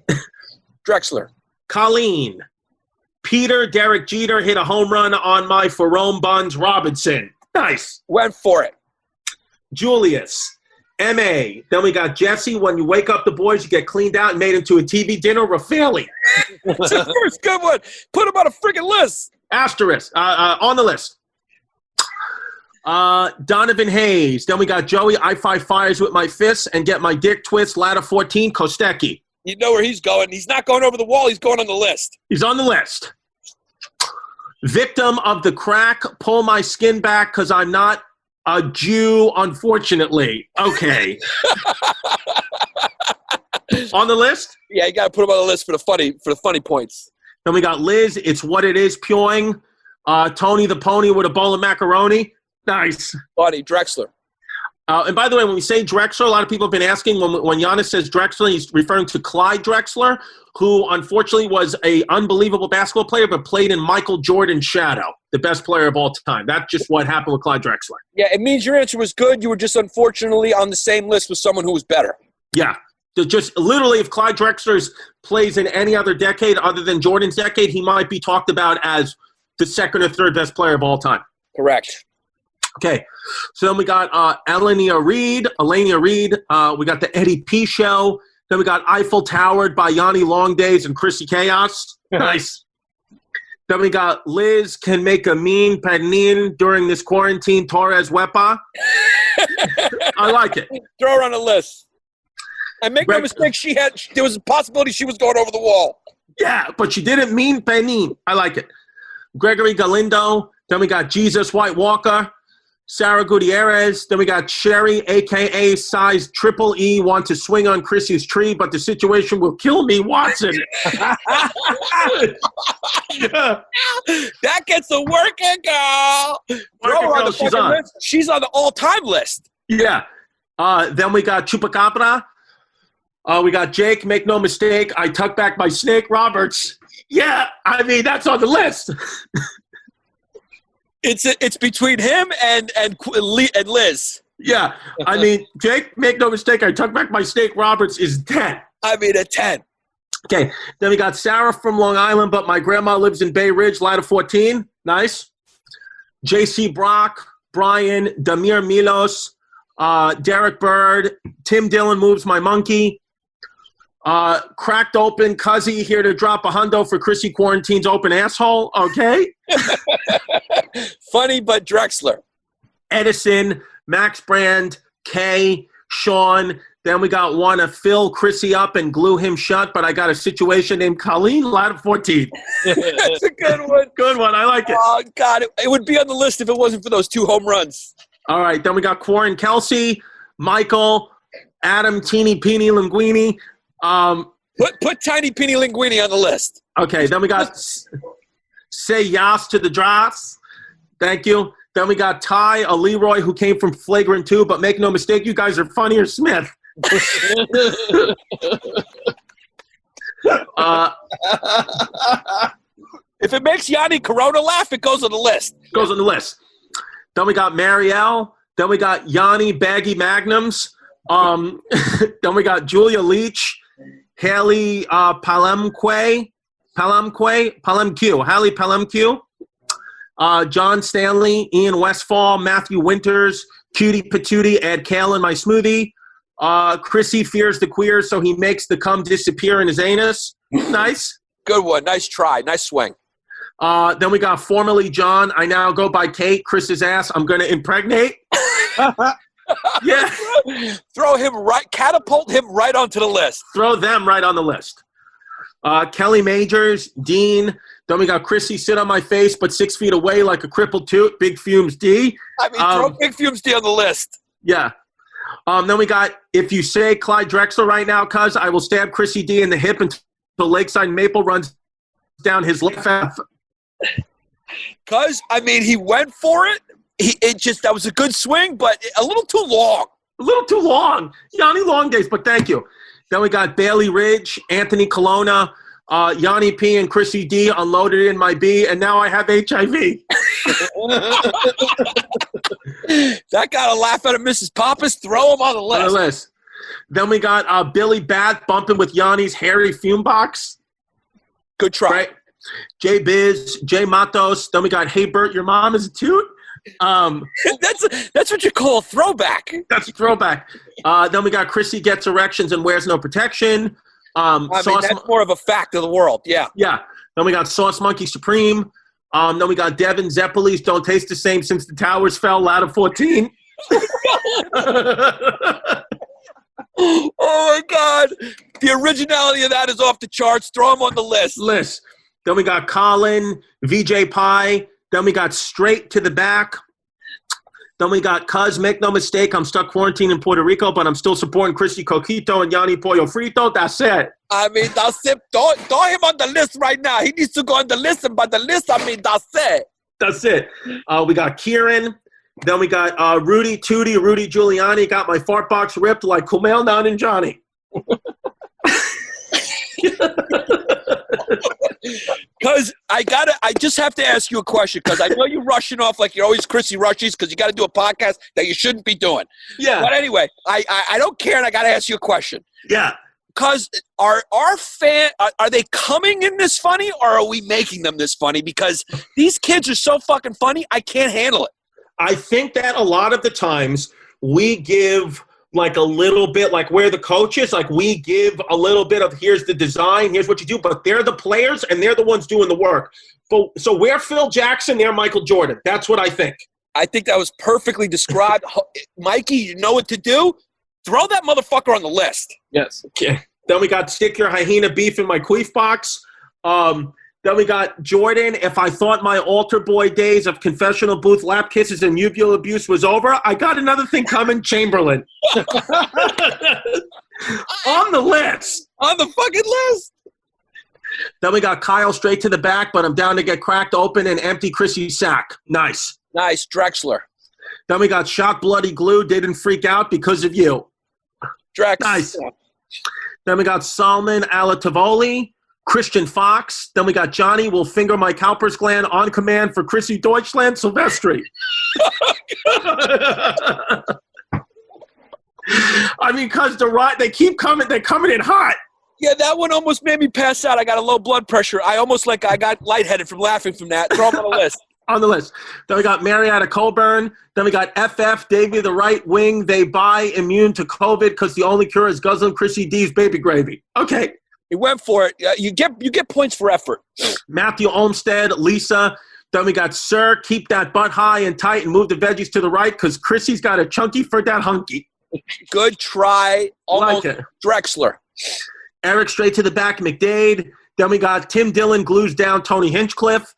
Drexler. Colleen. Peter Derek Jeter hit a home run on my Ferrone Buns Robinson. Nice. Went for it. Julius. M.A. Then we got Jesse. When you wake up the boys, you get cleaned out and made into a TV dinner. Raffaele. That's the first good one. Put him on a freaking list. Asterisk. On the list. Donovan Hayes. Then we got Joey. I fight fires with my fists and get my dick twist. Ladder 14. Kostecki. You know where he's going. He's not going over the wall. He's going on the list. He's on the list. Victim of the crack. Pull my skin back because I'm not a Jew, unfortunately. Okay. On the list? Yeah, you got to put him on the list for the funny points. Then we got Liz. It's what it is. Pewing. Tony the Pony with a bowl of macaroni. Nice. Buddy, Drexler. And by the way, when we say Drexler, a lot of people have been asking, when Giannis says Drexler, he's referring to Clyde Drexler, who unfortunately was an unbelievable basketball player, but played in Michael Jordan's shadow, the best player of all time. That's just what happened with Clyde Drexler. Yeah, it means your answer was good. You were just unfortunately on the same list with someone who was better. Yeah. Just literally, if Clyde Drexler plays in any other decade other than Jordan's decade, he might be talked about as the second or third best player of all time. Correct. Okay, so then we got Elenia Reed. We got the Eddie P Show. Then we got Eiffel Towered by Yanni Long Days and Chrissy Chaos. Nice. Then we got Liz can make a mean panin during this quarantine. Torres Wepa. I like it. Throw her on the list. And make no mistake, there was a possibility she was going over the wall. Yeah, but she didn't mean panin. I like it. Gregory Galindo. Then we got Jesus White Walker. Sarah Gutierrez. Then we got Sherry, a.k.a. size triple E, want to swing on Chrissy's tree, but the situation will kill me, Watson. That gets a working girl. She's on. List. She's on the all-time list. Yeah. Then we got Chupacabra. We got Jake, make no mistake, I tuck back my snake, Roberts. Yeah, I mean, that's on the list. It's between him and Liz. Yeah, I mean, Jake, make no mistake, I tuck back my snake, Roberts is 10. I mean, a 10. Okay, then we got Sarah from Long Island, but my grandma lives in Bay Ridge, ladder 14. Nice. JC Brock, Brian, Damir Milos, Derek Bird, Tim Dillon moves my monkey. Cracked open, Cuzzy here to drop a hundo for Chrissy Quarantine's open asshole. Okay. Funny, but Drexler. Edison, Max Brand, Kay, Sean. Then we got one to fill Chrissy up and glue him shut, but I got a situation named Colleen, ladder 14. That's a good one. Good one. I like it. Oh, God. It would be on the list if it wasn't for those 2 home runs. All right. Then we got Quarren Kelsey, Michael, Adam, Teeny, Peeny, Linguini. Put Tiny Peeny Linguini on the list. Okay. Then we got Say Yas to the Drafts. Thank you. Then we got Ty, a Leroy who came from Flagrant 2, but make no mistake, you guys are funnier Smith. If it makes Yanni Corona laugh, it goes on the list. Goes on the list. Then we got Marielle. Then we got Yanni Baggy Magnums. Then we got Julia Leach, Haley Palemque, Haley Palemque. John Stanley, Ian Westfall, Matthew Winters, Cutie Patootie, add kale in my smoothie. Chrissy fears the queers, so he makes the cum disappear in his anus. Nice. Good one. Nice try. Nice swing. Then we got formerly John. I now go by Kate. Chris's ass. I'm going to impregnate. Yeah. Throw him right, catapult him right onto the list. Throw them right on the list. Kelly Majors, Dean. Then we got Chrissy sit on my face, but 6 feet away like a crippled toot. Big Fumes D. I mean, throw Big Fumes D on the list. Yeah. Then we got, if you say Clyde Drexler right now, cuz I will stab Chrissy D in the hip until Lakeside Maple runs down his left half. Cuz, I mean, he went for it. That was a good swing, but a little too long. A little too long. Yanni long days, but thank you. Then we got Bailey Ridge, Anthony Colonna, Yanni P and Chrissy D unloaded in my B, and now I have HIV. That got a laugh out of Mrs. Pappas. Throw him on the list. On the list. Then we got Billy Bat bumping with Yanni's hairy fume box. Good try. Right? Jay Biz, Jay Matos. Then we got Hey Bert, your mom is a toot. That's what you call a throwback. That's a throwback. Then we got Chrissy gets erections and wears no protection. That's more of a fact of the world. Yeah. Yeah. Then we got Sauce Monkey Supreme. Then we got Devin Zeppelis. Don't taste the same since the towers fell. Ladder 14. Oh my God! The originality of that is off the charts. Throw him on the list. Then we got Colin, VJ Pie. Then we got Straight to the Back. Then we got Cuz, make no mistake, I'm stuck quarantined in Puerto Rico, but I'm still supporting Chrissy Coquito and Yanni Pollo Frito. That's it. I mean, that's it. Throw him on the list right now. He needs to go on the list, and by the list, I mean, that's it. That's it. We got Kieran. Then we got Rudy Giuliani. Got my fart box ripped like Kumail Nan and Johnny. Because I just have to ask you a question, because I know you're rushing off like you're always Chrissy Rushes, because you got to do a podcast that you shouldn't be doing. Yeah. But anyway, I don't care, and I got to ask you a question. Yeah. Because are they coming in this funny, or are we making them this funny? Because these kids are so fucking funny, I can't handle it. I think that a lot of the times we give like a little bit like we're the coaches. Like we give a little bit of here's the design, here's what you do, but they're the players and they're the ones doing the work. So we're Phil Jackson, they're Michael Jordan. That's what I think. I think that was perfectly described. Mikey, you know what to do? Throw that motherfucker on the list. Yes. Okay. Then we got stick your hyena beef in my queef box. Then we got Jordan. If I thought my altar boy days of confessional booth lap kisses and ubular abuse was over, I got another thing coming, Chamberlain. On the list. On the fucking list. Then we got Kyle straight to the back, but I'm down to get cracked open and empty Chrissy's sack. Nice. Nice, Drexler. Then we got Shock Bloody Glue, didn't freak out because of you. Drex. Nice. Then we got Salman Alatavoli, Christian Fox. Then we got Johnny will finger my Cowper's gland on command for Chrissy Deutschland Silvestri. I mean, because they keep coming, they're coming in hot. Yeah, that one almost made me pass out. I got a low blood pressure. I got lightheaded from laughing from that. Throw them on the list. On the list. Then we got Marietta Colburn. Then we got FF, Davey the right wing. They buy immune to COVID because the only cure is guzzling Chrissy D's baby gravy. Okay. He went for it. You get points for effort. Matthew Olmstead, Lisa. Then we got Sir, keep that butt high and tight and move the veggies to the right because Chrissy's got a chunky for that hunky. Good try. Almost like it. Drexler. Eric straight to the back, McDade. Then we got Tim Dillon glues down Tony Hinchcliffe.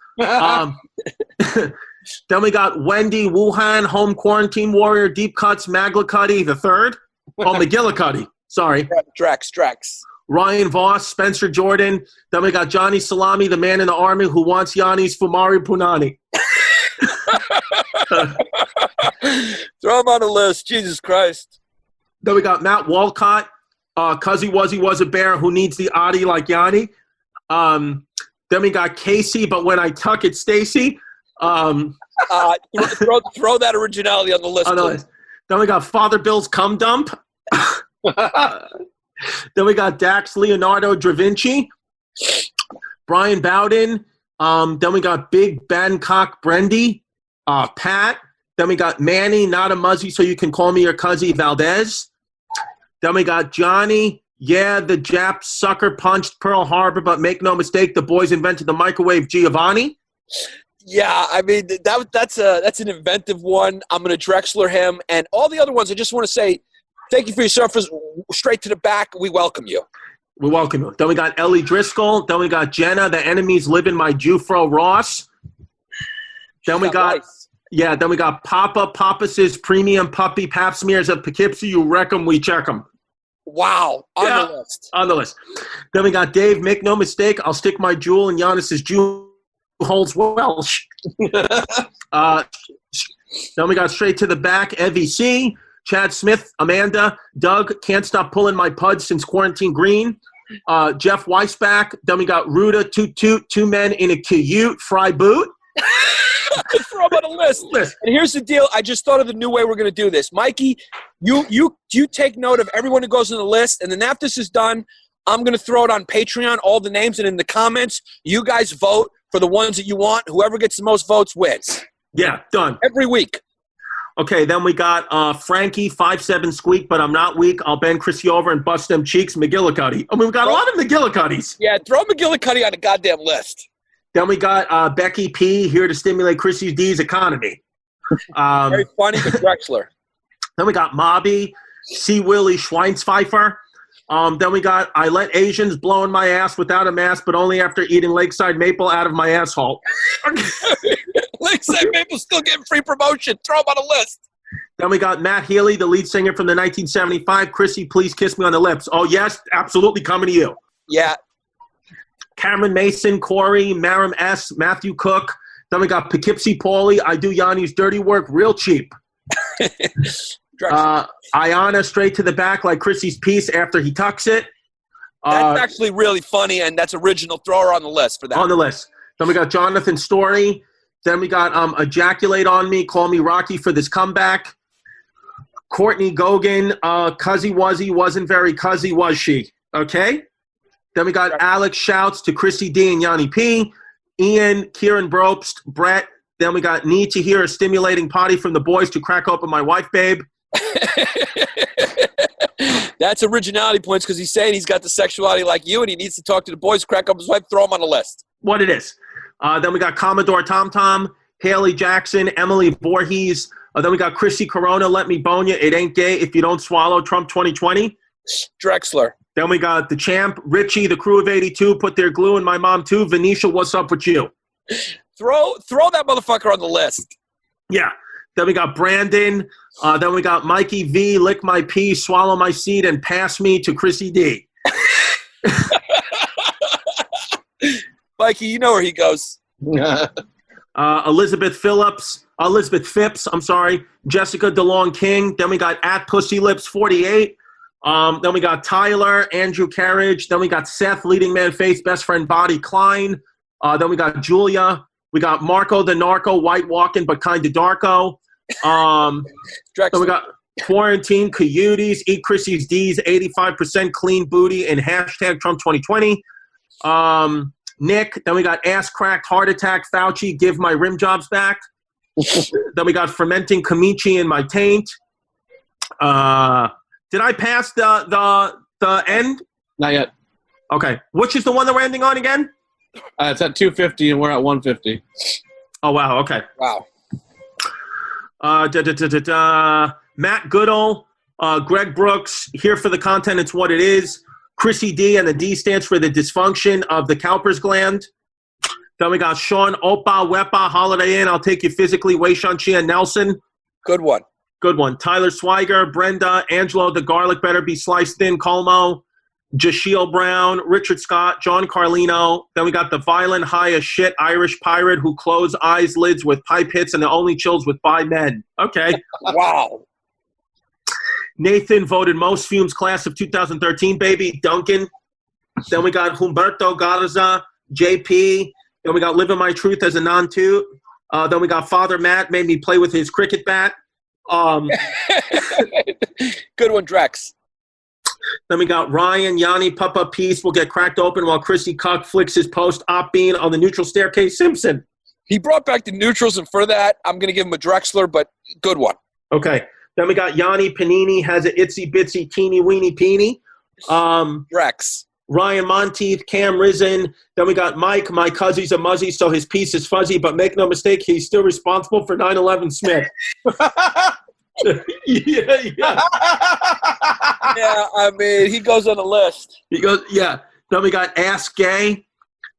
Then we got Wendy Wuhan, home quarantine warrior, deep cuts, McGillicuddy the third. Oh, McGillicuddy. Sorry. Drex. Ryan Voss, Spencer Jordan. Then we got Johnny Salami, the man in the army who wants Yanni's Fumari Punani. Throw him on the list. Jesus Christ. Then we got Matt Walcott, Cuzzy was a bear who needs the Adi like Yanni. Then we got Casey, but when I tuck it, Stacy. Throw that originality on the list. Then we got Father Bill's cum dump. Then we got Dax Leonardo da Vinci. Brian Bowden. Then we got Big Bangkok Brendy. Pat. Then we got Manny, not a muzzy, so you can call me your Cuzzy Valdez. Then we got Johnny. Yeah, the Japs sucker punched Pearl Harbor, but make no mistake, the boys invented the microwave Giovanni. Yeah, I mean, that's an inventive one. I'm going to Drexler him. And all the other ones, I just want to say thank you for your service. Straight to the back, we welcome you. We welcome you. Then we got Ellie Driscoll. Then we got Jenna, the enemies live in my Jufro Ross. Then we got nice. Yeah, then we got Papas's premium puppy pap smears of Poughkeepsie. You wreck them, we check them. Wow. On the list. On the list. Then we got Dave, make no mistake, I'll stick my jewel in Giannis's jewel holds Welsh. Then we got straight to the back, Evie C, Chad Smith, Amanda, Doug, can't stop pulling my pud since quarantine green. Jeff Weisbach. Then we got Ruda, two men in a cute fry boot. Throw them on the list. And here's the deal. I just thought of the new way we're going to do this. Mikey, you take note of everyone who goes on the list, and then after this is done, I'm going to throw it on Patreon, all the names, and in the comments, you guys vote for the ones that you want. Whoever gets the most votes wins. Yeah, done. Every week. Okay, then we got Frankie, 5'7" squeak, but I'm not weak. I'll bend Chrissy over and bust them cheeks, McGillicuddy. I mean, we've got a lot of McGillicuddies. Yeah, throw McGillicuddy on the goddamn list. Then we got Becky P, here to stimulate Chrissy D's economy. Very funny, but Drexler. Then we got Mobby, C. Willie Schweinspfeifer. Then we got I let Asians blow in my ass without a mask, but only after eating Lakeside Maple out of my asshole. Lakeside Maple still getting free promotion. Throw him on the list. Then we got Matt Healy, the lead singer from the 1975. Chrissy, please kiss me on the lips. Oh, yes, absolutely coming to you. Yeah. Cameron Mason, Corey, Maram S., Matthew Cook. Then we got Poughkeepsie Paulie. I do Yanni's dirty work real cheap. Ayana straight to the back like Chrissy's piece after he tucks it. That's actually really funny, and that's original. Throw her on the list for that. On the list. Then we got Jonathan Story. Then we got Ejaculate on Me, Call Me Rocky for this comeback. Courtney Gogan, Cuzzy wasn't very cuzzy, was she? Okay. Then we got Alex Shouts to Chrissy D and Yanni P. Ian, Kieran Brobst, Brett. Then we got Need to Hear a Stimulating Potty from the boys to crack open my wife, babe. That's originality points because he's saying he's got the sexuality like you and he needs to talk to the boys, crack up his wife, throw him on the list. What it is. Then we got Commodore Tom Tom, Haley Jackson, Emily Voorhees. Then we got Chrissy Corona, Let Me Bone Ya, It Ain't Gay If You Don't Swallow, Trump 2020. Drexler. Then we got The Champ, Richie, The Crew of 82, Put Their Glue, and My Mom Too. Venetia, What's Up With You? Throw that motherfucker on the list. Yeah. Then we got Brandon. Then we got Mikey V, Lick My Pee, Swallow My Seed, and Pass Me to Chrissy D. Mikey, you know where he goes. Elizabeth Phipps, Jessica DeLong King. Then we got at Pussy Lips 48. Then we got Tyler, Andrew Carriage. Then we got Seth, Leading Man Face, Best Friend Body Klein. Then we got Julia. We got Marco the Narco, White Walking but Kinda Darko. Then we got Quarantine, Coyotes, Eat Chrissy's D's, 85% Clean Booty, and hashtag Trump 2020. Nick. Then we got Ass Cracked, Heart Attack, Fauci, Give My Rim Jobs Back. Then we got Fermenting Kamichi in My Taint. Did I pass the end? Not yet. Okay. Which is the one that we're ending on again? It's at 250 and we're at 150. Oh, wow. Okay. Wow. Matt Goodall, Greg Brooks, Here for the Content, It's What It Is. Chrissy D, and the D stands for the dysfunction of the Cowper's gland. Then we got Sean Opa, Wepa, Holiday Inn, I'll Take You Physically, Wei Shan-Chi, and Nelson. Good one. Good one. Tyler Swiger, Brenda, Angelo, The Garlic Better Be Sliced Thin, Colmo, Jashiel Brown, Richard Scott, John Carlino. Then we got the violent, high as shit Irish pirate who closed eyes lids with pipe hits and the only chills with 5 men. Okay. Wow. Nathan voted most fumes class of 2013, baby. Duncan. Then we got Humberto Garza, JP. Then we got Living My Truth as a non-toot. Then we got Father Matt, made me play with his cricket bat. Good one, Drex. Then we got Ryan, Yanni, Papa Peace will get cracked open while Chrissy Cuck flicks his post-op bean on the neutral staircase. Simpson. He brought back the neutrals, and for that, I'm going to give him a Drexler, but good one. Okay. Then we got Yanni Panini has a itsy bitsy teeny weeny peeny. Drex. Ryan Monteith, Cam Risen. Then we got Mike. My Cuzzies a muzzy, so his piece is fuzzy. But make no mistake, he's still responsible for 9/11 Smith. Yeah. Yeah, I mean, he goes on the list. He goes, yeah. Then we got Ask Gay.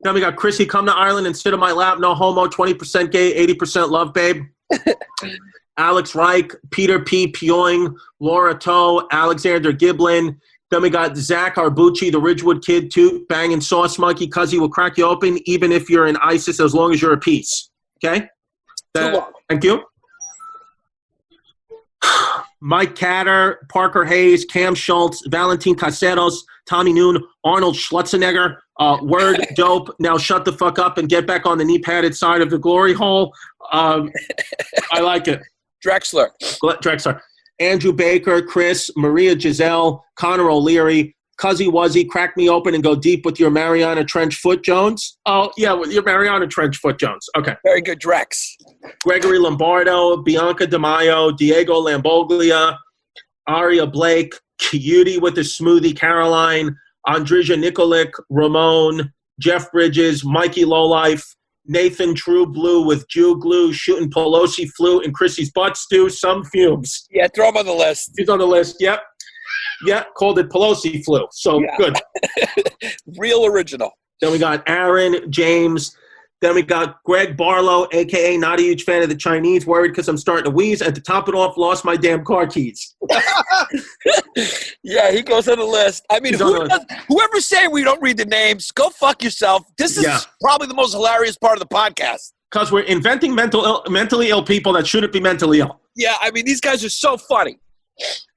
Then we got Chrissy, come to Ireland and sit on my lap. No homo, 20% gay, 80% love, babe. Alex Reich, Peter P. Pioing, Laura Toe, Alexander Giblin. Then we got Zach Arbucci, the Ridgewood Kid, Toot, Banging Sauce Monkey. Cuzzy will crack you open even if you're in ISIS as long as you're a piece. Okay? Thank you. Mike Catter, Parker Hayes, Cam Schultz, Valentin Caceros, Tommy Noon, Arnold Schwarzenegger, Word Dope. Now shut the fuck up and get back on the knee-padded side of the glory hole. I like it. Drexler. Andrew Baker, Chris, Maria Giselle, Connor O'Leary, Cuzzy Wuzzy, crack me open and go deep with your Mariana Trench Foot Jones. Oh, yeah, with your Mariana Trench Foot Jones. Okay. Very good, Drex. Gregory Lombardo, Bianca DeMaio, Diego Lamboglia, Aria Blake, Cutie with the Smoothie, Caroline, Andrija Nikolic, Ramon, Jeff Bridges, Mikey Lowlife, Nathan True Blue with Jew Glue, Shooting Pelosi Flu, and Chrissy's Butt Stew, some fumes. Yeah, throw him on the list. He's on the list, yep. Yeah, called it Pelosi Flu, so yeah. Good. Real original. Then we got Aaron, James. Then we got Greg Barlow, a.k.a. not a huge fan of the Chinese, worried because I'm starting to wheeze. And to top it off, lost my damn car keys. Yeah, he goes on the list. I mean, whoever's saying we don't read the names, go fuck yourself. This is probably the most hilarious part of the podcast. Because we're inventing mentally ill people that shouldn't be mentally ill. Yeah, I mean, these guys are so funny.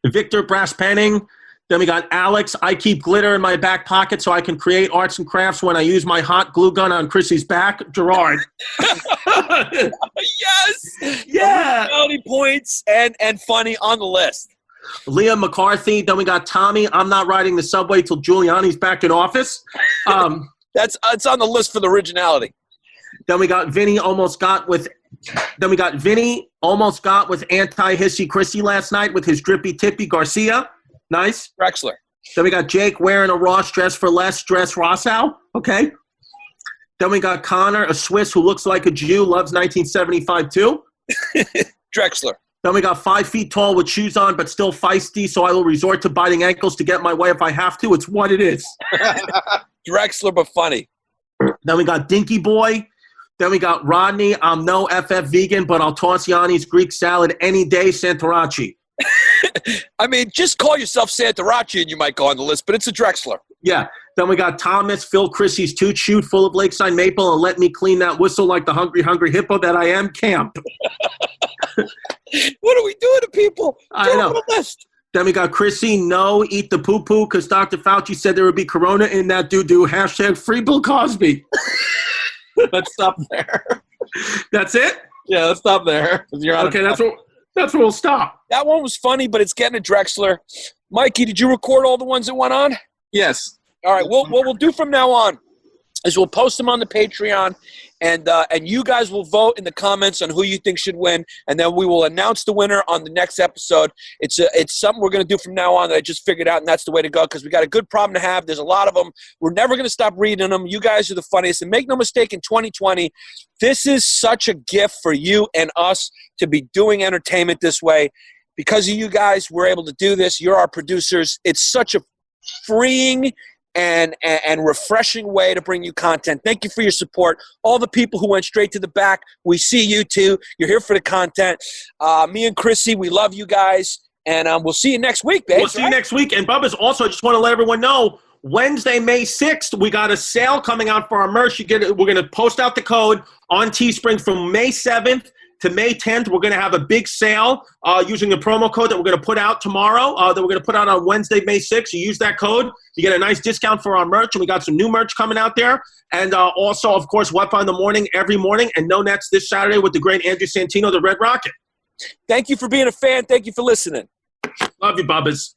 Victor Brass Penning. Then we got Alex. I keep glitter in my back pocket so I can create arts and crafts when I use my hot glue gun on Chrissy's back. Gerard. Yes. Yeah. Quality points and funny on the list. Leah McCarthy. Then we got Tommy. I'm not riding the subway till Giuliani's back in office. It's on the list for the originality. Then we got Vinny almost got with anti-hissy Chrissy last night with his drippy tippy Garcia. Nice. Drexler. Then we got Jake wearing a Ross dress for less dress Rossow. Okay. Then we got Connor, a Swiss who looks like a Jew, loves 1975 too. Drexler. Then we got 5 feet tall with shoes on, but still feisty, so I will resort to biting ankles to get my way if I have to. It's what it is. Drexler, but funny. Then we got Dinky Boy. Then we got Rodney. I'm no FF vegan, but I'll toss Yanni's Greek salad any day, Santarachi. I mean, just call yourself Santarachi and you might go on the list, but it's a Drexler. Yeah. Then we got Thomas, Phil Chrissy's toot chute full of Lakeside Maple, and let me clean that whistle like the hungry, hungry hippo that I am, Camp. What are we doing to people? I know. On the list. Then we got Chrissy, no, eat the poo-poo, because Dr. Fauci said there would be corona in that doo-doo. Hashtag free Bill Cosby. Let's stop there. That's it? Yeah, let's stop there. Okay, that's where we'll stop. That one was funny, but it's getting a Drexler. Mikey, did you record all the ones that went on? Yes. All right. What we'll do from now on is we'll post them on the Patreon, and you guys will vote in the comments on who you think should win, and then we will announce the winner on the next episode. It's something we're going to do from now on that I just figured out, and that's the way to go because we got a good problem to have. There's a lot of them. We're never going to stop reading them. You guys are the funniest, and make no mistake, in 2020, this is such a gift for you and us to be doing entertainment this way. Because of you guys, we're able to do this. You're our producers. It's such a freeing and refreshing way to bring you content. Thank you for your support. All the people who went straight to the back, we see you too. You're here for the content. Me and Chrissy, we love you guys, and we'll see you next week, babe. We'll see you next week. And Bubba's also, I just want to let everyone know, Wednesday, May 6th, we got a sale coming out for our merch. We're going to post out the code on Teespring from May 7th to May 10th. We're going to have a big sale using the promo code that we're going to put out tomorrow, that we're going to put out on Wednesday, May 6th. You use that code, you get a nice discount for our merch, and we got some new merch coming out there. And also, of course, Wi-Fi in the morning, every morning, and No Nets this Saturday with the great Andrew Santino, the Red Rocket. Thank you for being a fan. Thank you for listening. Love you, Bubbas.